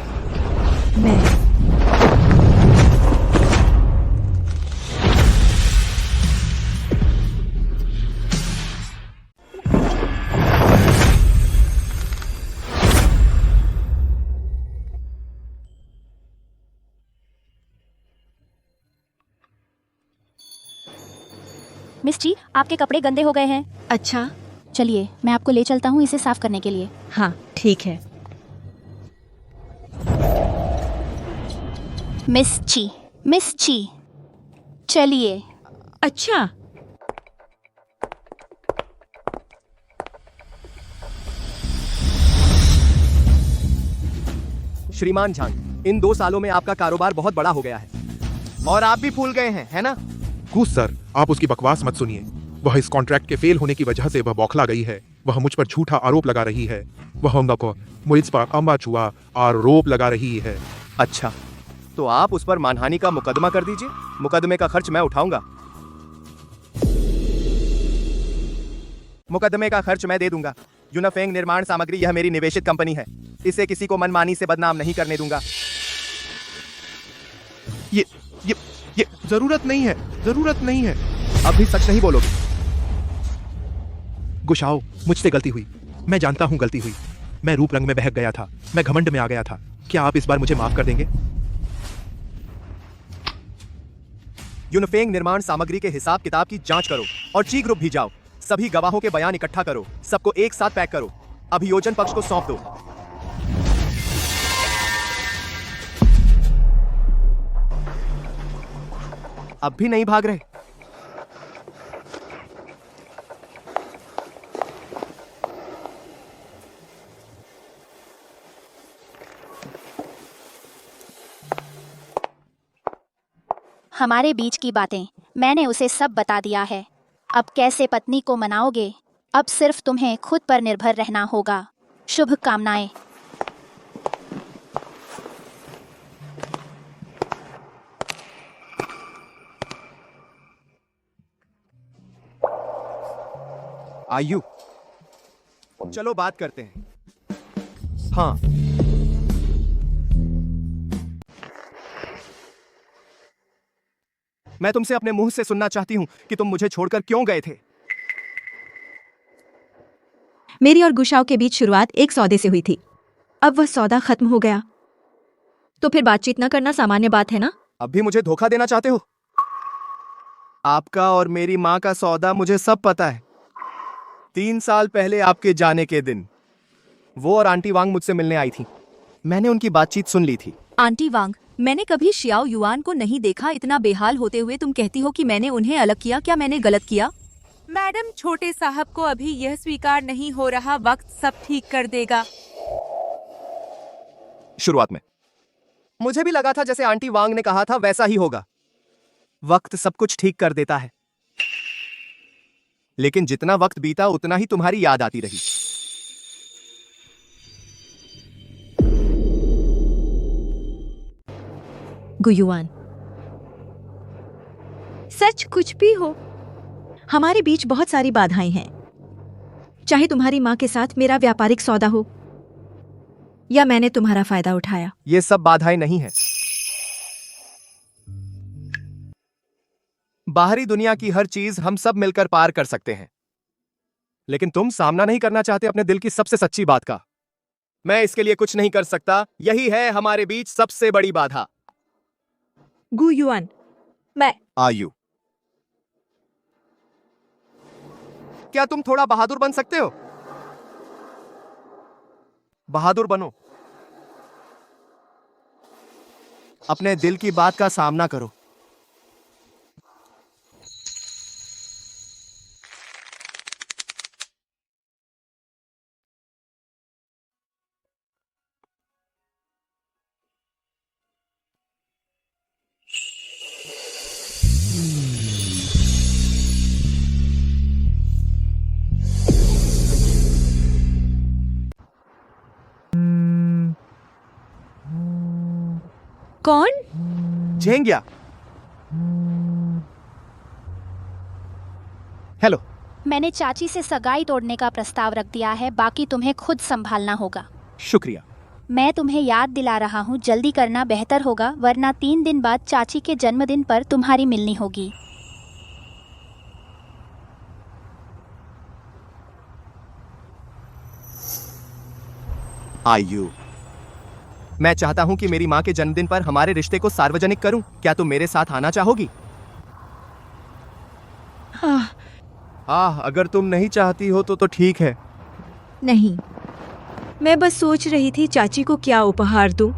मिस जी, आपके कपड़े गंदे हो गए हैं। अच्छा, चलिए मैं आपको ले चलता हूँ इसे साफ करने के लिए। हाँ ठीक है। मिस ची, चलिए। अच्छा, श्रीमान झांग, इन 2 सालों में आपका कारोबार बहुत बड़ा हो गया है और आप भी फूल गए हैं, है ना? कूस सर, आप उसकी बकवास मत सुनिए। वह इस कॉन्ट्रैक्ट के फेल होने की वजह से वह बौखला गई है। वह मुझ पर झूठा आरोप लगा रही है। वह मुझ पर अम्बा छुआ आरोप लगा रही है। अच्छा, तो आप उस पर मानहानि का मुकदमा कर दीजिए। मुकदमे का खर्च मैं उठाऊंगा। मुकदमे का खर्च मैं दे दूंगा। यूनाफेंग निर्माण सामग्री यह मेरी निवेशित कंपनी है। इसे किसी को मनमानी से बदनाम नहीं करने दूंगा। ये जरूरत नहीं है। अब भी सच नहीं बोलोगे? गुशाओ, मुझसे गलती हुई। मैं जानता हूँ गलती हुई। मैं रूप रंग में बहक गया था, मैं घमंड में आ गया था। क्या आप इस बार मुझे माफ कर देंगे? यूनाफेंग निर्माण सामग्री के हिसाब किताब की जांच करो और ची ग्रुप भी जाओ। सभी गवाहों के बयान इकट्ठा करो, सबको एक साथ पैक करो, अभियोजन पक्ष को सौंप दो। अब भी नहीं भाग रहे? हमारे बीच की बातें मैंने उसे सब बता दिया है। अब कैसे पत्नी को मनाओगे? अब सिर्फ तुम्हें खुद पर निर्भर रहना होगा। शुभकामनाएं। आयु, चलो बात करते हैं। हाँ, मैं तुमसे अपने मुंह से सुनना चाहती हूं कि तुम मुझे छोड़कर क्यों गए थे। मेरी और गुशाओ के बीच शुरुआत एक सौदे से हुई थी। अब वह सौदा खत्म हो गया तो फिर बातचीत न करना सामान्य बात है ना? अब भी मुझे धोखा देना चाहते हो? आपका और मेरी माँ का सौदा मुझे सब पता है। 3 साल पहले आपके जाने के दिन वो और आंटी वांग मुझसे मिलने आई थी। मैंने उनकी बातचीत सुन ली थी। आंटी वांग, मैंने कभी शियाओ युआन को नहीं देखा इतना बेहाल होते हुए। तुम कहती हो कि मैंने उन्हें अलग किया। क्या मैंने गलत किया? मैडम, छोटे साहब को अभी यह स्वीकार नहीं हो रहा, वक्त सब ठीक कर देगा। शुरुआत में मुझे भी लगा था जैसे आंटी वांग ने कहा था वैसा ही होगा। वक्त सब कुछ ठीक कर देता है। लेकिन जितना वक्त बीता उतना ही तुम्हारी याद आती रही। गुयुआन, सच कुछ भी हो, हमारे बीच बहुत सारी बाधाएं हैं। चाहे तुम्हारी माँ के साथ मेरा व्यापारिक सौदा हो या मैंने तुम्हारा फायदा उठाया। ये सब बाधाएं नहीं है। बाहरी दुनिया की हर चीज हम सब मिलकर पार कर सकते हैं, लेकिन तुम सामना नहीं करना चाहते अपने दिल की सबसे सच्ची बात का। मैं इसके लिए कुछ नहीं कर सकता। यही है हमारे बीच सबसे बड़ी बाधा। गुयुआन, मैं आयु, क्या तुम थोड़ा बहादुर बन सकते हो? बहादुर बनो। अपने दिल की बात का सामना करो। कौन? झेंगिया। हेलो। मैंने चाची से सगाई तोड़ने का प्रस्ताव रख दिया है, बाकी तुम्हें खुद संभालना होगा। शुक्रिया। मैं तुम्हें याद दिला रहा हूँ, जल्दी करना बेहतर होगा, वरना 3 दिन बाद चाची के जन्मदिन पर तुम्हारी मिलनी होगी। आयु, मैं चाहता हूं कि मेरी मां के जन्मदिन पर हमारे रिश्ते को सार्वजनिक करूं। क्या तुम मेरे साथ आना चाहोगी? अगर तुम नहीं चाहती हो तो ठीक है। नहीं, मैं बस सोच रही थी चाची को क्या उपहार दूं।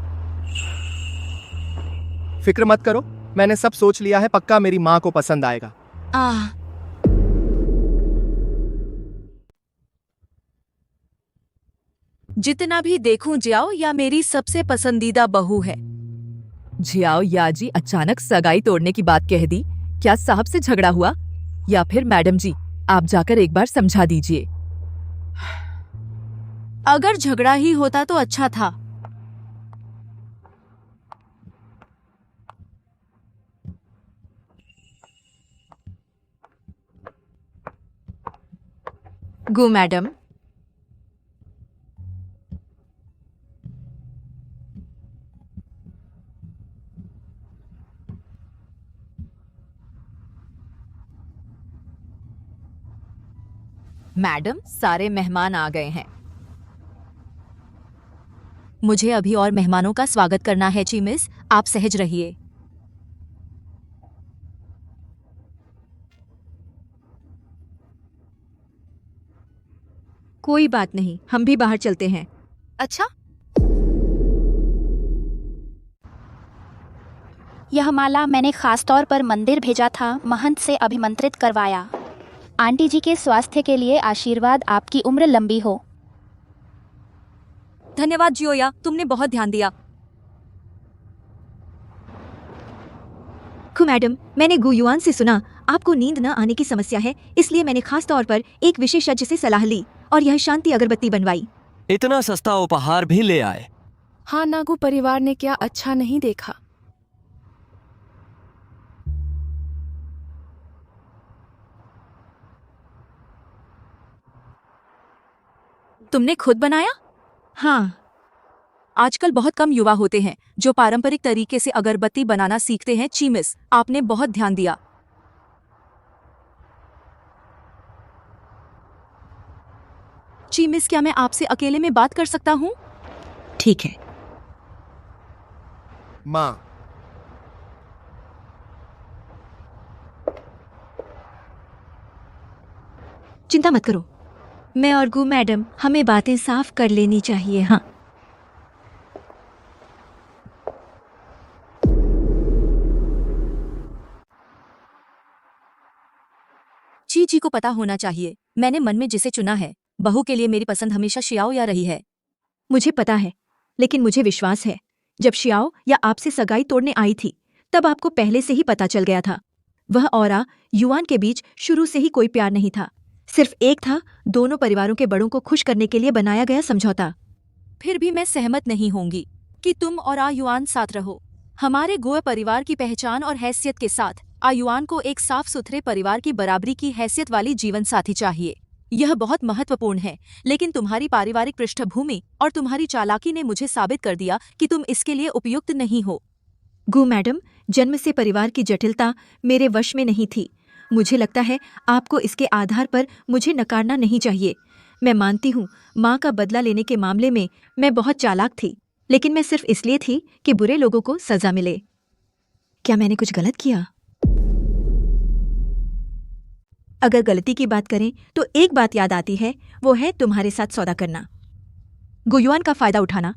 फिक्र मत करो, मैंने सब सोच लिया है। पक्का मेरी मां को पसंद आएगा। जितना भी देखूं, जियाओ या मेरी सबसे पसंदीदा बहू है। जियाओ याजी अचानक सगाई तोड़ने की बात कह दी। क्या साहब से झगड़ा हुआ? या फिर मैडम जी, आप जाकर एक बार समझा दीजिए। अगर झगड़ा ही होता तो अच्छा था। गु मैडम, मैडम, सारे मेहमान आ गए हैं। मुझे अभी और मेहमानों का स्वागत करना है। ची मिस, आप सहज रहिए। कोई बात नहीं, हम भी बाहर चलते हैं। अच्छा, यह माला मैंने खास तौर पर मंदिर भेजा था, महंत से अभिमंत्रित करवाया। आंटी जी के स्वास्थ्य के लिए आशीर्वाद, आपकी उम्र लंबी हो। धन्यवाद जियोया, तुमने बहुत ध्यान दिया। खु मैडम, मैंने गुयुआन से सुना आपको नींद न आने की समस्या है, इसलिए मैंने खास तौर पर एक विशेषज्ञ से सलाह ली और यह शांति अगरबत्ती बनवाई। इतना सस्ता उपहार भी ले आए। हाँ, नागू परिवार ने क्या अच्छा नहीं देखा। तुमने खुद बनाया? हाँ। आजकल बहुत कम युवा होते हैं जो पारंपरिक तरीके से अगरबत्ती बनाना सीखते हैं। ची मिस, आपने बहुत ध्यान दिया। ची मिस, क्या मैं आपसे अकेले में बात कर सकता हूँ? ठीक है। माँ, चिंता मत करो, मैं और गु मैडम, हमें बातें साफ कर लेनी चाहिए। हाँ, जी को पता होना चाहिए, मैंने मन में जिसे चुना है, बहू के लिए मेरी पसंद हमेशा शियाओ या रही है। मुझे पता है, लेकिन मुझे विश्वास है जब शियाओ या आपसे सगाई तोड़ने आई थी तब आपको पहले से ही पता चल गया था। वह और युआन के बीच शुरू से ही कोई प्यार नहीं था, सिर्फ एक था दोनों परिवारों के बड़ों को खुश करने के लिए बनाया गया समझौता। फिर भी मैं सहमत नहीं होंगी कि तुम और आयुआन साथ रहो। हमारे गोवा परिवार की पहचान और हैसियत के साथ आयुआन को एक साफ सुथरे परिवार की बराबरी की हैसियत वाली जीवन साथी चाहिए। यह बहुत महत्वपूर्ण है, लेकिन तुम्हारी पारिवारिक पृष्ठभूमि और तुम्हारी चालाकी ने मुझे साबित कर दिया कि तुम इसके लिए उपयुक्त नहीं हो। गु मैडम, जन्म से परिवार की जटिलता मेरे वश में नहीं थी। मुझे लगता है आपको इसके आधार पर मुझे नकारना नहीं चाहिए। मैं मानती हूँ माँ का बदला लेने के मामले में मैं बहुत चालाक थी, लेकिन मैं सिर्फ इसलिए थी कि बुरे लोगों को सजा मिले। क्या मैंने कुछ गलत किया? अगर गलती की बात करें तो एक बात याद आती है, वो है तुम्हारे साथ सौदा करना, गुयुआन का फायदा उठाना।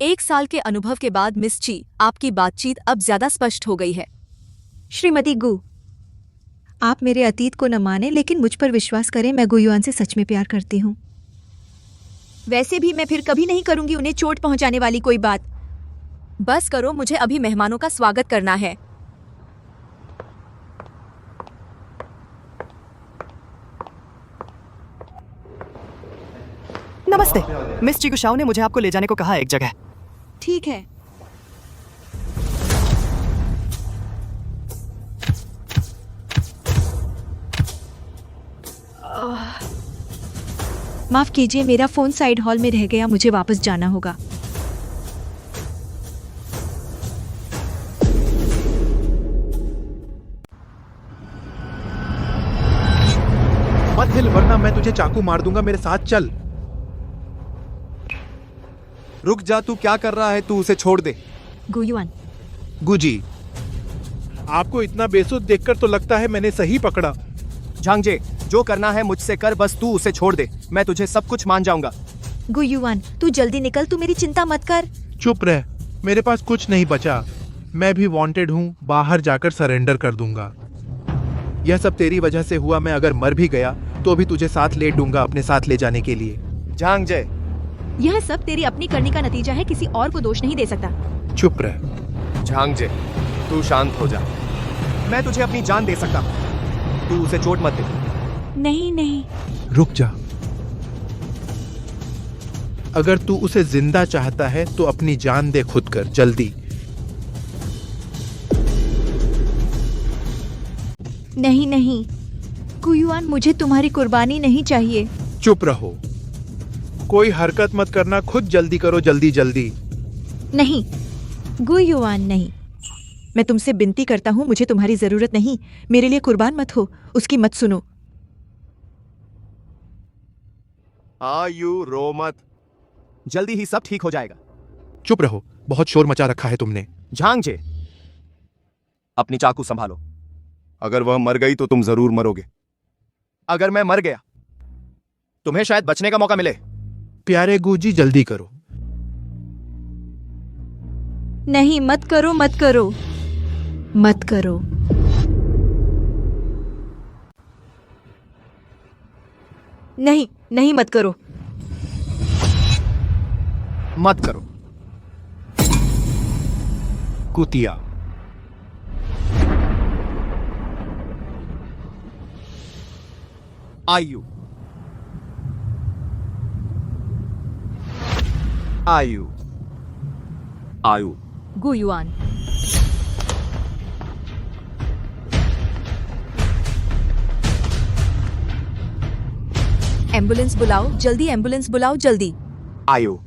1 साल के अनुभव के बाद मिस ची, आपकी बातचीत अब ज्यादा स्पष्ट हो गई है। श्रीमती गु, आप मेरे अतीत को न माने, लेकिन मुझ पर विश्वास करें, मैं गुयुआन से सच में प्यार करती हूँ। वैसे भी मैं फिर कभी नहीं करूंगी उन्हें चोट पहुंचाने वाली कोई बात। बस करो, मुझे अभी मेहमानों का स्वागत करना है। नमस्ते, मिस चिगुशाओ ने मुझे आपको ले जाने को कहा एक जगह। ठीक है। माफ कीजिए, मेरा फोन साइड हॉल में रह गया, मुझे वापस जाना होगा। मत हिल वरना मैं तुझे चाकू मार दूंगा। मेरे साथ चल। रुक जा, तू क्या कर रहा है? तू उसे छोड़ दे। गुयुआन। गुजी, आपको इतना बेसुध देखकर तो लगता है मैंने सही पकड़ा। झांगजे, जो करना है मुझसे कर, बस तू उसे छोड़ दे। मैं तुझे सब कुछ मान जाऊंगा। गुयुआन, तू जल्दी निकल, तू मेरी चिंता मत कर। चुप रह, मेरे पास कुछ नहीं बचा। मैं भी वांटेड हूँ, बाहर जाकर सरेंडर कर दूंगा। यह सब तेरी वजह से हुआ। मैं अगर मर भी गया तो भी तुझे साथ ले दूंगा अपने साथ ले जाने के लिए। झांगजे, यह सब तेरी अपनी करनी का नतीजा है, किसी और को दोष नहीं दे सकता। चुप रह। झांगजे, तू शांत हो जा। मैं तुझे अपनी जान दे सकता हूँ, तू उसे चोट मत दे। नहीं नहीं, रुक जा। अगर तू उसे जिंदा चाहता है तो अपनी जान दे खुद कर, जल्दी। नहीं नहीं गुयुआन, मुझे तुम्हारी कुर्बानी नहीं चाहिए। चुप रहो, कोई हरकत मत करना, खुद जल्दी करो, जल्दी जल्दी। नहीं गुयुआन, नहीं। मैं तुमसे विनती करता हूँ, मुझे तुम्हारी जरूरत नहीं। मेरे लिए कुर्बान मत हो, उसकी मत सुनो। आयु रो मत, जल्दी ही सब ठीक हो जाएगा। चुप रहो, बहुत शोर मचा रखा है तुमने। झांगजे, अपनी चाकू संभालो। अगर वह मर गई तो तुम जरूर मरोगे। अगर मैं मर गया तुम्हें शायद बचने का मौका मिले। प्यारे गुजी, जल्दी करो। नहीं, मत करो, मत करो, मत करो। नहीं नहीं, मत करो, मत करो। कुतिया। आयु आयु आयु गुयुआन। एम्बुलेंस बुलाओ, जल्दी एम्बुलेंस बुलाओ, जल्दी। आयु।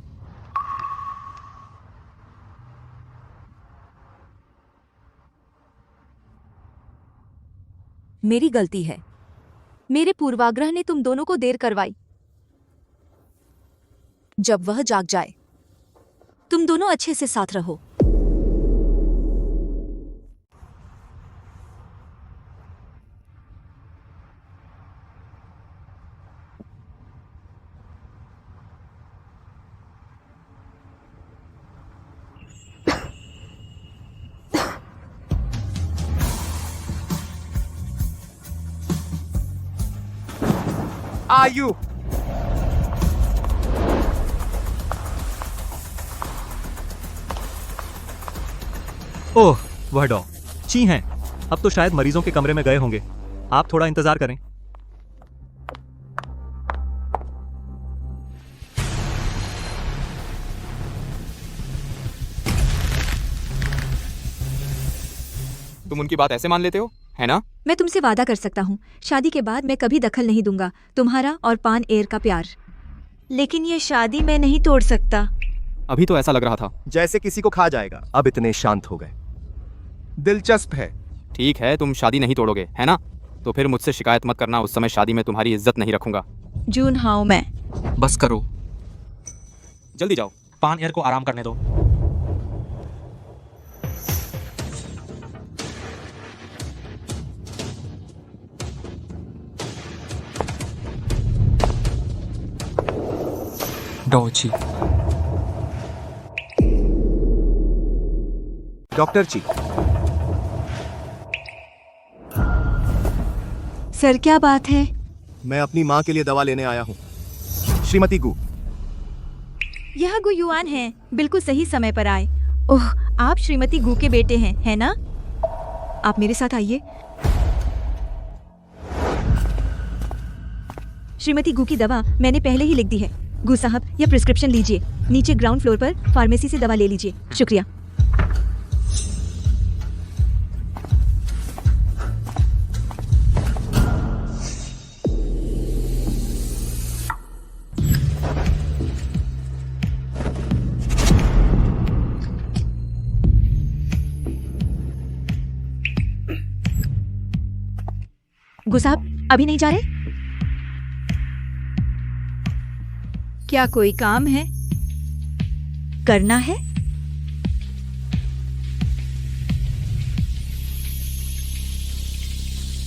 मेरी गलती है, मेरे पूर्वाग्रह ने तुम दोनों को देर करवाई। जब वह जाग जाए तुम दोनों अच्छे से साथ रहो। आयु। ओह, वह डॉ ची हैं। अब तो शायद मरीजों के कमरे में गए होंगे। आप थोड़ा इंतजार करें। तुम उनकी बात ऐसे मान लेते हो, है ना? मैं तुमसे वादा कर सकता हूँ, शादी के बाद मैं कभी दखल नहीं दूंगा। तुम्हारा और पान एयर का प्यार। लेकिन ये शादी मैं नहीं तोड़ सकता। अभी तो ऐसा लग रहा था जैसे किसी को खा जाएगा। अब इतने शांत हो गए। दिलचस्प है। ठीक है, तुम शादी नहीं तोड़ोगे, है ना? तो फिर मुझसे शिकायत मत करना। उस समय शादी में तुम्हारी इज्जत नहीं रखूंगा। जून हाउ मैं। बस करो, जल्दी जाओ। पान एयर को आराम करने दो। डॉची। डॉक्टर ची। सर क्या बात है? मैं अपनी माँ के लिए दवा लेने आया हूँ। श्रीमती गु। यह गु युआन है। बिल्कुल सही समय पर आए। ओह, आप श्रीमती गु के बेटे हैं, है ना? आप मेरे साथ आइए। श्रीमती गु की दवा मैंने पहले ही लिख दी है। गु साहब, यह प्रिस्क्रिप्शन लीजिए। नीचे ग्राउंड फ्लोर पर फार्मेसी से दवा ले लीजिए। शुक्रिया। गु साहब, अभी नहीं जा रहे? क्या कोई काम है? करना है?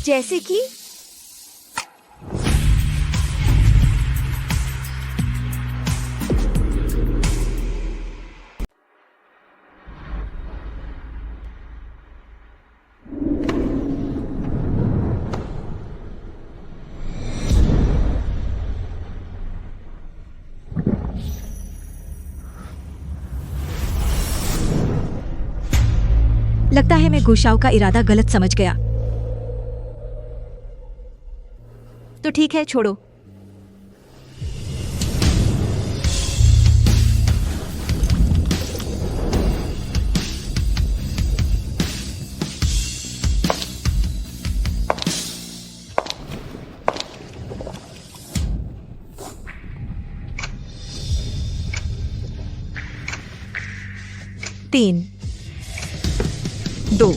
जैसे कि लगता है मैं गुशाओ का इरादा गलत समझ गया। तो ठीक है, छोड़ो। तीन, 2,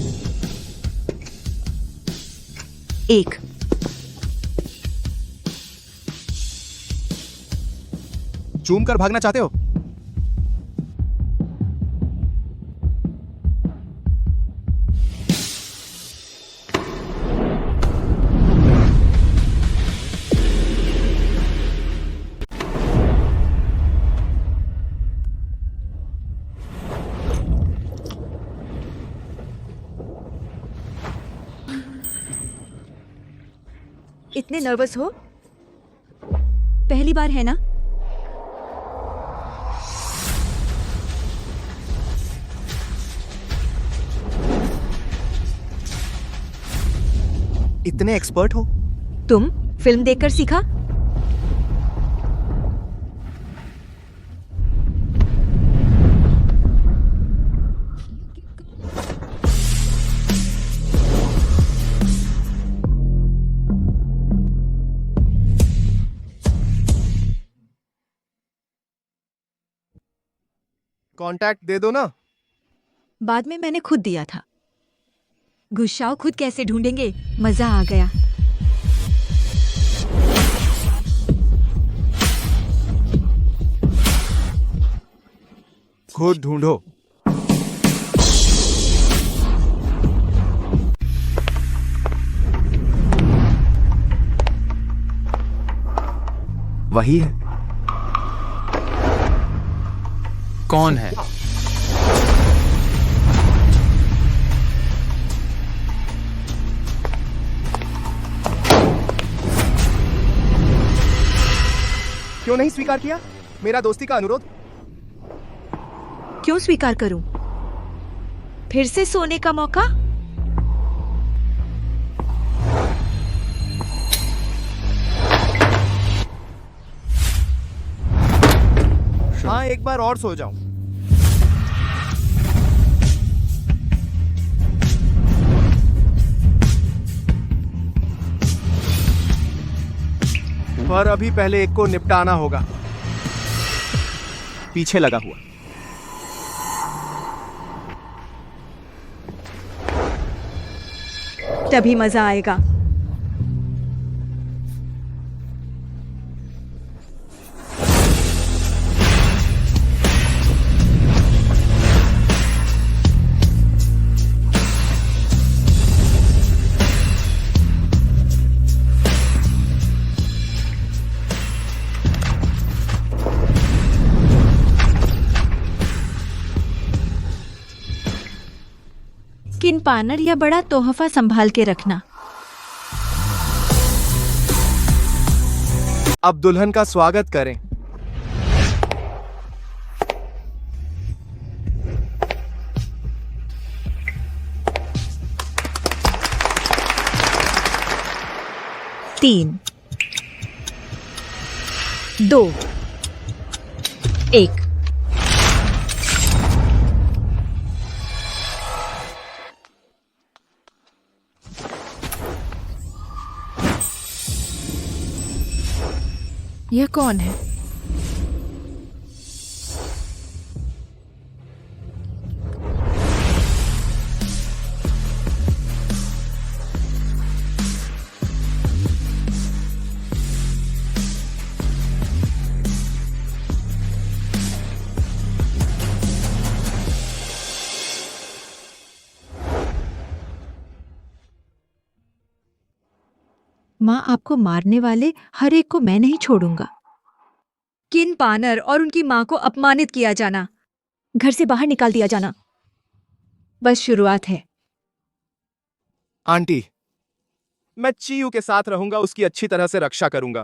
1। चूम कर भागना चाहते हो? इतने नर्वस हो? पहली बार है ना? इतने एक्सपर्ट हो? तुम फिल्म देखकर सीखा? कांटेक्ट दे दो ना। बाद में मैंने खुद दिया था। गुस्साओ खुद कैसे ढूंढेंगे? मजा आ गया। खुद ढूंढो। वही है। कौन है? क्यों नहीं स्वीकार किया मेरा दोस्ती का अनुरोध? क्यों स्वीकार करूं? फिर से सोने का मौका? हाँ, एक बार और सो जाऊं। पर अभी पहले एक को निपटाना होगा। पीछे लगा हुआ। तभी मजा आएगा। किन पानर या बड़ा तोहफा संभाल के रखना। अब दुल्हन का स्वागत करें। तीन, दो, एक। यह कौन है? माँ, आपको मारने वाले हर एक को मैं नहीं छोड़ूंगा। किन पानर और उनकी माँ को अपमानित किया जाना, घर से बाहर निकाल दिया जाना, बस शुरुआत है। आंटी, मैं चियू के साथ रहूंगा, उसकी अच्छी तरह से रक्षा करूंगा।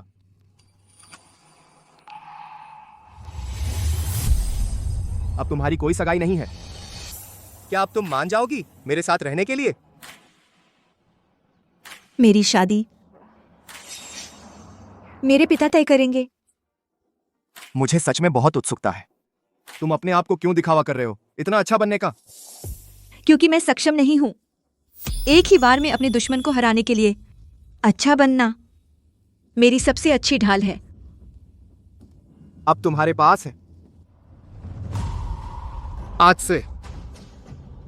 अब तुम्हारी कोई सगाई नहीं है। क्या अब तुम मान जाओगी मेरे साथ रहने के लिए? मेरी शादी मेरे पिता तय करेंगे। मुझे सच में बहुत उत्सुकता है। तुम अपने आप को क्यों दिखावा कर रहे हो, इतना अच्छा बनने का? क्योंकि मैं सक्षम नहीं हूं एक ही बार में अपने दुश्मन को हराने के लिए। अच्छा बनना मेरी सबसे अच्छी ढाल है। अब तुम्हारे पास है। आज से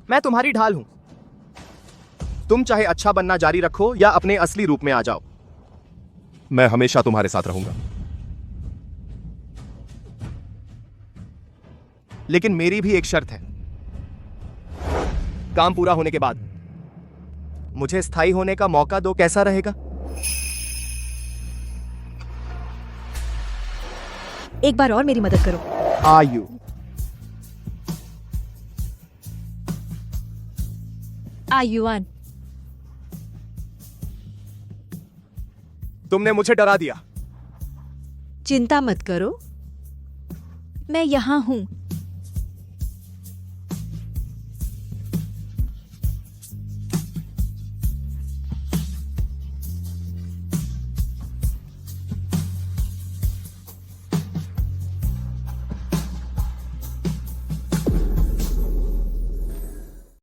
मैं तुम्हारी ढाल हूं। तुम चाहे अच्छा बनना जारी रखो या अपने असली रूप में आ जाओ, मैं हमेशा तुम्हारे साथ रहूंगा। लेकिन मेरी भी एक शर्त है। काम पूरा होने के बाद मुझे स्थायी होने का मौका दो, कैसा रहेगा? एक बार और मेरी मदद करो। आयु, आयुआन, तुमने मुझे डरा दिया। चिंता मत करो, मैं यहां हूं